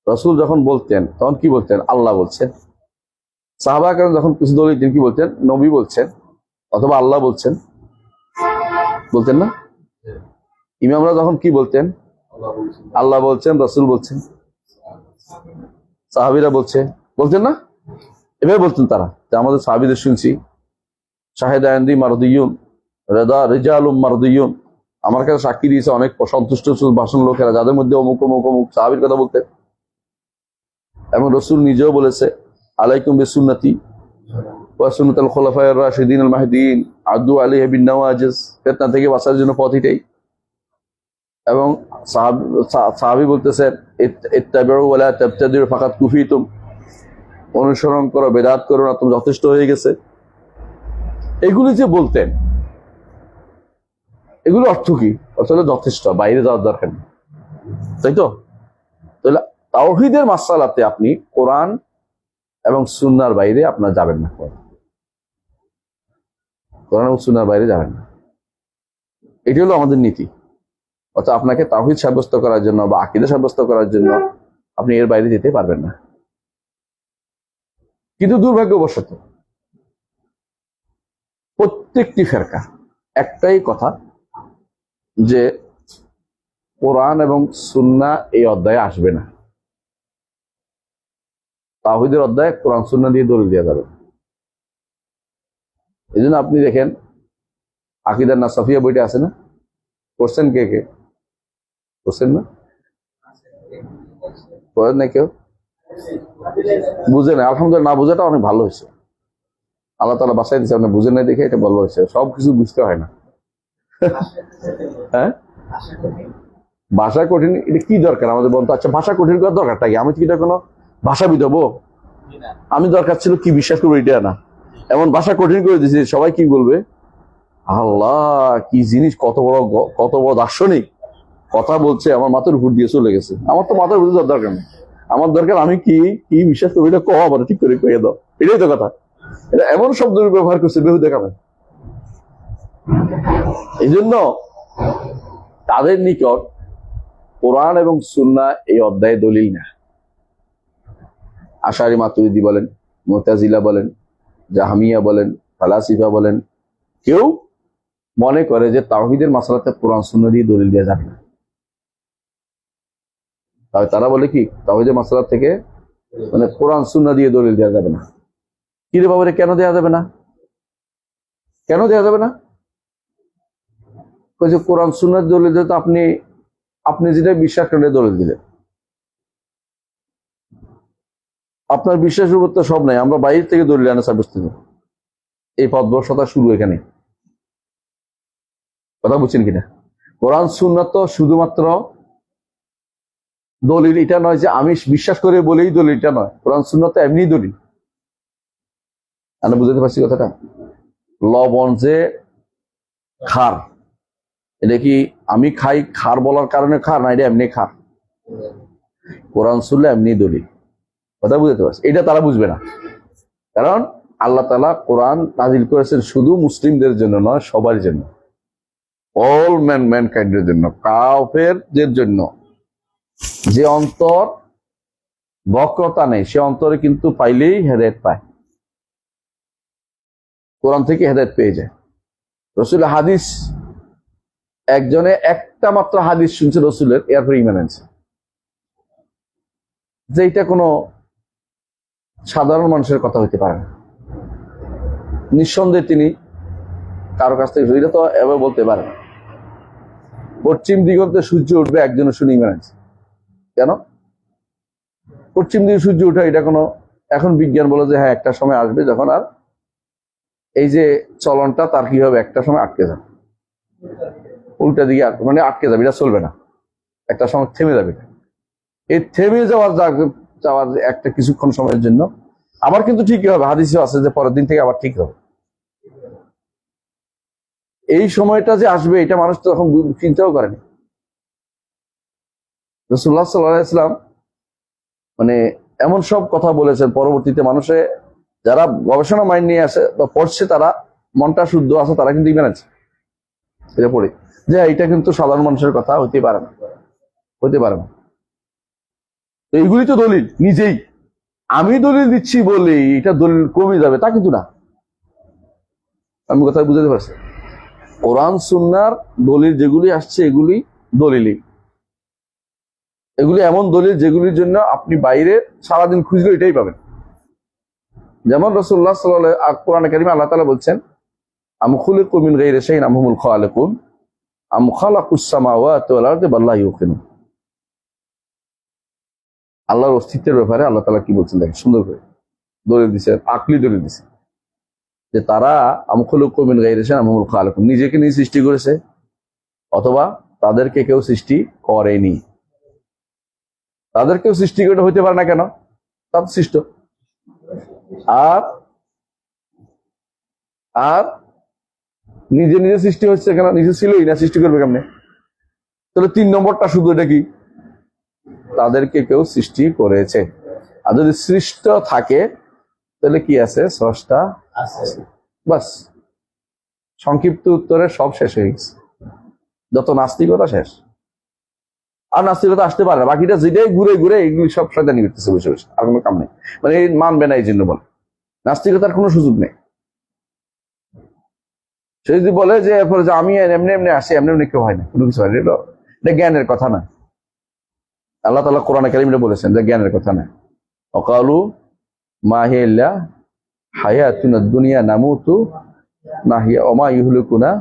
রাসূল যখন বলতেন, তখন কি বলতেন? আল্লাহ বলছেন। সাহাবায়ে কেরাম যখন কিছু দলিল দিতেন, কি বলতেন? নবী বলছেন অথবা আল্লাহ বলছেন, বলতেন না? ইমামরা যখন কি বলতেন? আল্লাহ বলছেন, রাসূল বলছেন, সাহাবীরা বলতেন না? এভাবে বলতেন তারা, যে আমাদের সাহাবীদের শুনছি, শাহেদা ইনদি মারদিয়ুন রিদা রিজালুম মারদিয়ুন, আমার কাছে সাক্ষী দিয়েছে অনেক সন্তুষ্ট ভাষণ লোকেরা, যাদের মধ্যে অমুক অমুক অমুক সাহাবীর কথা বলতেন। এবং রাসূল নিজেও বলেছে, আলাইকুম বিসুন্নতি ওয়া সুন্নাতুল খুলাফায়ে রাশিদিন আল মাহদিয়িন আদু আলাইহা বিন নওয়াজিজ, ফিতনা থেকে বাঁচার জন্য পথ এটাই। এবং সাহাবী বলতেছেন, ইত্তাবিউ ওয়া লা তাবতাদিউ ফাকাত কুফিতুম, অনুসরণ করো, বেদাত করো না, তুমি যথেষ্ট হয়ে গেছে। এগুলি যে বলতেন, এগুলো অর্থ কি? আসলে যথেষ্ট, বাইরে যাওয়ার দরকার নেই, তাই তো? তাহলে তাওহীদের মাসআলাতে আপনি কোরআন এবং সুন্নাহর বাইরে আপনার যাবেন না, কোরআন এবং সুন্নাহর বাইরে যাবেন না। এটি হলো আমাদের নীতি। অর্থাৎ আপনাকে তাওহীদ সাব্যস্ত করার জন্য বা আকীদা সাব্যস্ত করার জন্য আপনি এর বাইরে যেতে পারবেন না। কিন্তু দুর্ভাগ্যবশত প্রত্যেকটি ফেরকা একটাই কথা, যে কোরআন এবং সুন্নাহ এই অধ্যায়ে আসবে না। তাওহীদের অধ্যায়ে কোরআন সুন্নাহ দিয়ে দলিল দেওয়া যাবে। এই জন্য আপনি দেখেন, আকীদার নাসাফিয়া বইটা আছে না? করছেন কে কে? করছেন না? করেন না কেউ? বুঝে না? আলহামদুলিল্লাহ, না বোঝাটা অনেক ভালো হয়েছে। আল্লাহ তাআলা বাসায় দিচ্ছে, আপনি বুঝেন নাই দেখে এটা ভালো হয়েছে। সবকিছু বুঝতে হয় না। হ্যাঁ, ভাষা কঠিন, এটা কি দরকার আমাদের বলতো? আচ্ছা, ভাষা কঠিন করার দরকারটা কি? আমি কি এটা কোনো ভাষাবিদ হবো? আমি দরকার ছিল কি বিশ্বাস করবো এটা না, এমন ভাষা কঠিন করে দিয়েছি, সবাই কি বলবে? আল্লাহ, কি জিনিস, কত বড় দার্শনিক কথা বলছে, আমার মাথার উপর দিয়ে চলে গেছে। আমার তো মাথার উপর দরকার নেই, আমার দরকার আমি কি বিশ্বাস করবো এটা কো, আবার ঠিক করে কয়ে দাও, এটাই তো কথা। এটা এমন শব্দ ব্যবহার করছে বেহুদা কামে। এই জন্য তাদের নিকট কোরআন এবং সুন্নাহ এই অধ্যায়ে দলিল না। আশারি মাতুরিদি বলেন, মুতাজিলা বলেন, জাহমিয়া বলেন, ফালাসিফা বলেন, কেউ মনে করে যে তাওহীদের মাসআলাতে কোরআন সুন্নাহ দিয়ে দলিল দেওয়া যাবে না। তবে তারা বলে কি তাওহীদের মাসআলা থেকে মানে কোরআন সুন্নাহ দিয়ে দলিল দেওয়া যাবে না। কি রে বাবারে, কেন দেওয়া যাবে না? কেন দেওয়া যাবে না? কোরআন সুন্নাহ দলিল দিলে তো আপনি যেটা বিশ্বাস করেন দলিল দিলেন। আপনার বিশ্বাসের উপর তো সব নাই, আমরা বাইরে থেকে দলিল আনা সাব্যস্ত। এই পথভ্রষ্টতা শুরু এখানে। কথা বুঝছেন কিনা? কোরআন সুন্নাহ তো শুধুমাত্র দলিল এটা নয় যে আমি বিশ্বাস করে বলেই দলিল, এটা নয়। কোরআন সুন্নাহ তো এমনি দলিল। আমি বুঝতে পারছি কথাটা? লবণ যে খার, এটা কি আমি খাই খার বলার কারণে খার না, এটা এমনি খার। কোরআন সুন্নাহ এমনি দলিল। কথা বুঝতে পারছি? এটা তারা বুঝবে না, কারণ আল্লাহ তাআলা কোরআন নাজিল করেছেন শুধু মুসলিমদের জন্য নয়, সবার জন্য, অল ম্যানকাইন্ডের জন্য। কাফেরদের জন্য যে অন্তর বক্রতা নেই, সে অন্তরে কিন্তু পাইলেই হেদায়েত পায়, কোরআন থেকে হেদায়েত পেয়ে যায়। রসুলের হাদিস, একজনে একটা মাত্র হাদিস শুনছে রসুলের, এরপর ঈমান আনছে, যে এটা কোনো সাধারণ মানুষের কথা হইতে পারে না। নিঃসন্দেহে তিনি কারো কাছ থেকে, এটা তো এবার বলতে পারে না। পশ্চিম দিগন্তে সূর্য উঠবে, একজনের শুনে ঈমান আনছে। কেন পশ্চিম দিকে সূর্য উঠে? এটা কোনো, এখন বিজ্ঞান বলে যে হ্যাঁ একটা সময় আসবে যখন আর এই যে চলনটা তার কি হবে, একটা সময় আটকে যাবে, উল্টা দিকে মানে আটকে যাবে, এটা চলবে না, একটা সময় থেমে যাবে। এই থেমে যাওয়ার একটা কিছুক্ষণ সময়ের জন্য আবার কিন্তু ঠিকই হবে। হাদিসে আছে যে পরের দিন থেকে আবার ঠিক হবে। এই সময়টা যে আসবে এটা মানুষ তো এখন চিন্তাও করেনি। রাসূলুল্লাহ সাল্লাল্লাহু আলাইহি ওয়াসাল্লাম মানে এমন সব কথা বলেছেন, পরবর্তীতে মানুষে যারা গবেষণা মাইন্ড নিয়ে আসে বা পড়ছে, তারা মনটা শুদ্ধ আছে, তারা কিন্তু ঈমান আছে এটা পড়ে, যে এটা কিন্তু সাধারণ মানুষের কথা হইতে পারে না, হইতে পারে না। তো এইগুলি তো দলিল নিজেই, আমি দলিল দিচ্ছি বলে এটা দলিল কমে যাবে তা কিন্তু না। আমি কথা বুঝতে পারছি? কোরআন সুন্নাহর দলিল যেগুলি আসছে এগুলি দলিলই, এগুলি এমন দলিল যেগুলির জন্য আপনি বাইরে সারাদিন খুঁজলে এটাই পাবেন। যেমন রাসূলুল্লাহ সাল্লাল্লাহু আলাইহি ওয়াসাল্লাম কোরআনে কারিমে আল্লাহ তাআলা বলছেন, আম খুলিকু মিন গায়রি শাইইন আম হুমুল খালিকুন আম খালাকুস সামাওয়াতি ওয়াল আরদি বাল লা ইউকিনুন। আল্লাহর অস্তিত্বের ব্যাপারে আল্লাহ তাআলা কি বলছেন দেখেন, সুন্দর করে দলিল দিয়েছেন, আকলি দলিল দিয়েছেন, যে তারা আম খুলিকু মিন গায়রি শাইইন আম হুমুল খালিকুন, নিজেকে নিয়ে সৃষ্টি করেছে অথবা তাদেরকে কেউ সৃষ্টি করেনি। তাদেরকেও সৃষ্টি করে হইতে পারে না, কেন? তার সৃষ্ট। আর আর নিজে নিজে সৃষ্টি হচ্ছে কেন? নিজে ছিলই না, সৃষ্টি করবে কেমনে? তাহলে 3 নম্বরটা শুধু এটা কি, তাদেরকে কেউ সৃষ্টি করেছে। আর যদি সৃষ্ট থাকে তাহলে কি আছে? স্রষ্টা আছে। বাস, সংক্ষিপ্ত উত্তরে সব শেষ হয়ে গেছে, যত নাস্তিকতা শেষ। আর নাস্তিকতা আসতে পারে না, বাকিটা যেটাই ঘুরে ঘুরে এগুলি সব শয়তানি করতেছে বসে বসে, আর কোনো কাম নেই। মানে এই মানবে না, এই জন্য বলে নাস্তিকতার কোনো সুযোগ নেই। সে যদি বলে যে এরপরে যে আমি এমনি এমনি আসি, এমনি এমনি কেউ হয় না, কোনো কিছু হয় না, এটা জ্ঞানের কথা না। আল্লাহ তাআলা কোরআনে কারিমে বলেছেন যে জ্ঞানের কথা না। ওয়াকালু মা হিয়া ইল্লা হায়াতুনা দুনিয়া নামুতু নাহিয়া ওয়া মা ইহলিকুনা,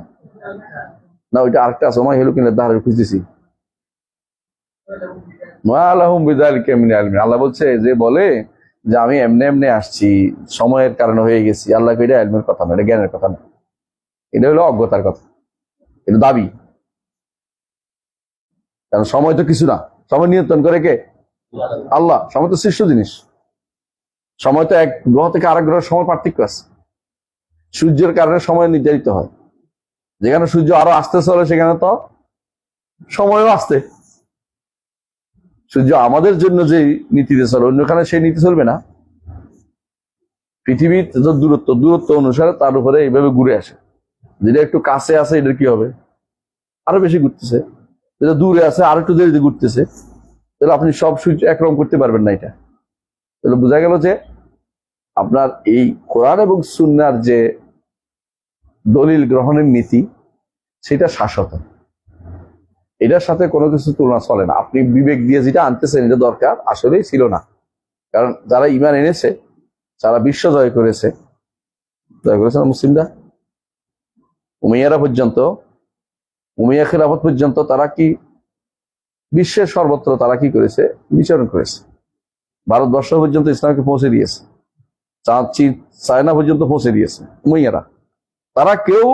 না ওইটা আরেকটা আছে, ওয়া মা ইহলিকুনা দাহর খুঁজতেছি। আল্লাহ বলছে যে বলে যে আমি এমনি এমনি আসছি, সময়ের কারণে হয়ে গেছি, আল্লাহ এটা ইলমের কথা না, এটা জ্ঞানের কথা না, এটা হলো অজ্ঞতার কথা, এটা দাবি। কারণ সময় তো কিছু না, সময় নিয়ন্ত্রণ করে কে? আল্লাহ। সময় তো সৃষ্ট জিনিস, সময় তো এক গ্রহ থেকে আরেক গ্রহের সময় পার্থক্য আছে। সূর্যের কারণে সময় নির্ধারিত হয়, যেখানে সূর্য আরো আসতে চলে সেখানে তো সময়ও আসতে। সূর্য আমাদের জন্য যে নীতিতে চলে, অন্যখানে সেই নীতি চলবে না। পৃথিবীর দূরত্ব অনুসারে তার উপরে এইভাবে ঘুরে আসে। যেটা একটু কাছে আছে এটার কি হবে, আরো বেশি ঘুরতেছে। যেটা দূরে আছে আর একটু দেরিতে ঘুরতেছে, তাহলে আপনি সব সূর্য একরকম করতে পারবেন না। এটা তাহলে বোঝা গেল যে আপনার এই কোরআন এবং সুন্নাহর যে দলিল গ্রহণের নীতি, সেটা শাশ্বত। এটার সাথে কোনো কিছু তুলনা চলে না। আপনি বিবেক দিয়ে যেটা আনতেছেন এটা দরকার আসলেই ছিল না। কারণ যারা ঈমান এনেছে, যারা বিশ্ব জয় করেছে না মুসলিমরা, উমাইয়ারা পর্যন্ত, উমাইয়া খেলাফত পর্যন্ত তারা কি বিশ্বের সর্বত্র তারা কি করেছে, বিচরণ করেছে। ভারতবর্ষ পর্যন্ত ইসলামকে পৌঁছে দিয়েছে, চায়না পর্যন্ত পৌঁছে দিয়েছে উমাইয়ারা। তারা কেউ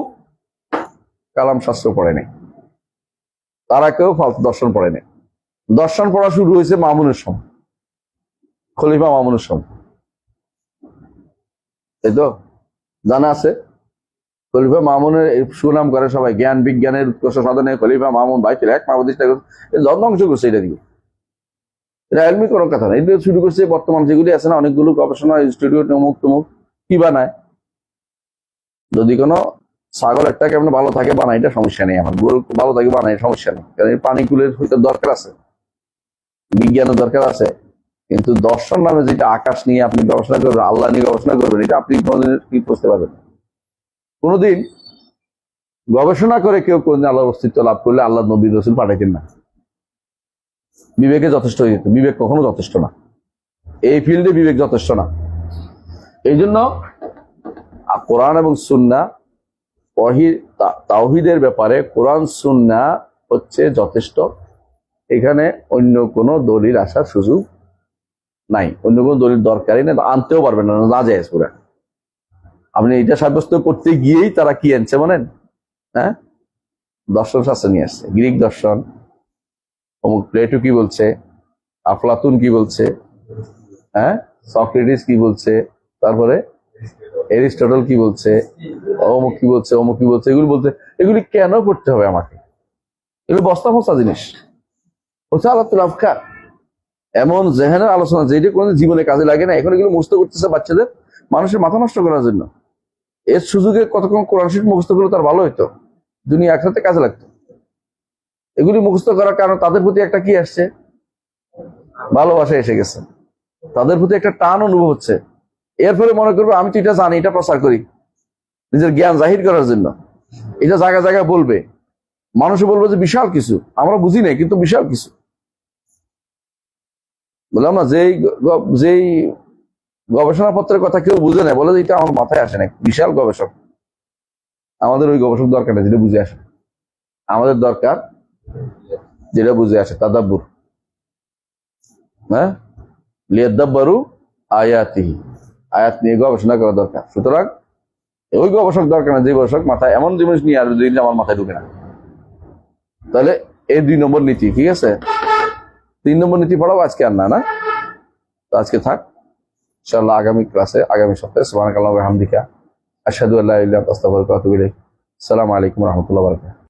কালাম শাস্ত্র পড়ে নাই, তারা কেউ দর্শন পড়ে নাই। দর্শন পড়া শুরু হয়েছে মামুনের সময়, খলিফা মামুনের সময়। এই তো জানা আছে, খলিফা মামুনের সুনাম করে সবাই, জ্ঞান বিজ্ঞানের উৎকর্ষ সাধনে খলিফা মামুন বাইতুল এক প্রতিষ্ঠা করছে, ধ্বংস করছে। এটা দিয়ে এটা এলমি কোনো কথা না। এটা শুরু করছে বর্তমান যেগুলি আছে না, অনেকগুলো গবেষণা ইনস্টিটিউট অমুক তমুক কি বানায়। যদি কোনো ছাগল একটা কেমন ভালো থাকে বানাই, এটা সমস্যা নেই। আমার গরু ভালো থাকে বানাই, সমস্যা নেই। কারণ পানি কুলের দরকার আছে, বিজ্ঞানের দরকার আছে। কিন্তু দর্শন নামে যেটা আকাশ নিয়ে আপনি গবেষণা করবেন, আল্লাহ নিয়ে গবেষণা করবেন, এটা আপনি কোনোদিন কি বুঝতে পারবেন। কোনোদিন গবেষণা করে কেউ কোনদিন আল্লাহর অস্তিত্ব লাভ করলে আল্লাহ নবী রসুল পাঠাইতেন না। বিবেকে যথেষ্ট হয়ে যেত। বিবেক কখনো যথেষ্ট না, এই ফিল্ডে বিবেক যথেষ্ট না। এই জন্য কোরআন এবং সুন্নাহ, তাওহীদের ব্যাপারে কোরআন সুন্নাহ হচ্ছে যথেষ্ট। এখানে অন্য কোনো দলিল আসার সুযোগ নাই, অন্য কোনো দলিল দরকারই নেই, আনতেও পারবেন না, না যায় পুরা। আপনি এটা সাব্যস্ত করতে গিয়েই তারা কি আনছে বলেন, হ্যাঁ, দর্শন শাস্ত্র নিয়ে আসছে। গ্রিক দর্শন, অমুক প্লেটো কি বলছে, আফলাতুন কি বলছে, হ্যাঁ, সক্রেটিস কি বলছে, তারপরে এরিস্টটল কি বলছে, অমুক কি বলছে, অমুক কি বলছে। এগুলি বলতে, এগুলি কেন পড়তে হবে আমাকে? এগুলো বস্তা ফস্তা জিনিস হচ্ছে আলাতুল আফকার, এমন জেহেনের আলোচনা যেটা কোনোদিন জীবনে কাজে লাগে না। এখন এগুলো মুখস্থ করতেছে বাচ্চাদের, মানুষের মাথা নষ্ট করার জন্য। এর সুযোগে কতক্ষণ কোরআন শরীফ মুখস্থ করলে তার ভালো হইতো, দুনিয়া একসাথে কাজে লাগতো। এগুলি মুখস্থ করার কারণে তাদের প্রতি একটা কি আসছে, ভালোবাসা এসে গেছে, তাদের প্রতি একটা টান অনুভব হচ্ছে। এর ফলে মনে করবো আমি তো এটা জানি, এটা প্রচার করি নিজের জ্ঞান জাহির করার জন্য। এটা জায়গায় জায়গায় বলবে, মানুষে বলবে যে বিশাল কিছু, আমরা বুঝি নাই কিন্তু বিশাল কিছু। বললাম না, যেই গবেষণাপত্রের কথা কেউ বুঝে নেয়, বলে যে এটা আমার মাথায় আসে না, বিশাল গবেষক। আমাদের ওই গবেষক দরকার নেই, যেটা বুঝে আসে। আমাদের দরকার যেটা বুঝে আসে, তাদাব্বুর, হ্যাঁ, লিয়াদাব্বারু আয়াতিহি, আয়াত নিয়ে গবেষণা করা দরকার। সুতরাং ওই গবেষক দরকার না, যে গবেষক মাথায় এমন জিনিস নিয়ে আসবে যেটা আমার মাথায় ঢুকে না। তাহলে এই 2 নম্বর নীতি, ঠিক আছে। 3 নম্বর নীতি পড়াবো আজকে আর না, তো আজকে থাক। ইনশাআল্লাহ আগামী ক্লাসে, আগামী সপ্তাহে। সুবহানাকাল্লাহি ওয়া বিহামদিকা, আশহাদু আল্লা ইলাহা ইল্লা আনতা, আস্তাগফিরুকা ওয়া আতুবু ইলাইক। আসসালামু আলাইকুম ওয়া রাহমাতুল্লাহি ওয়া বারাকাতুহু।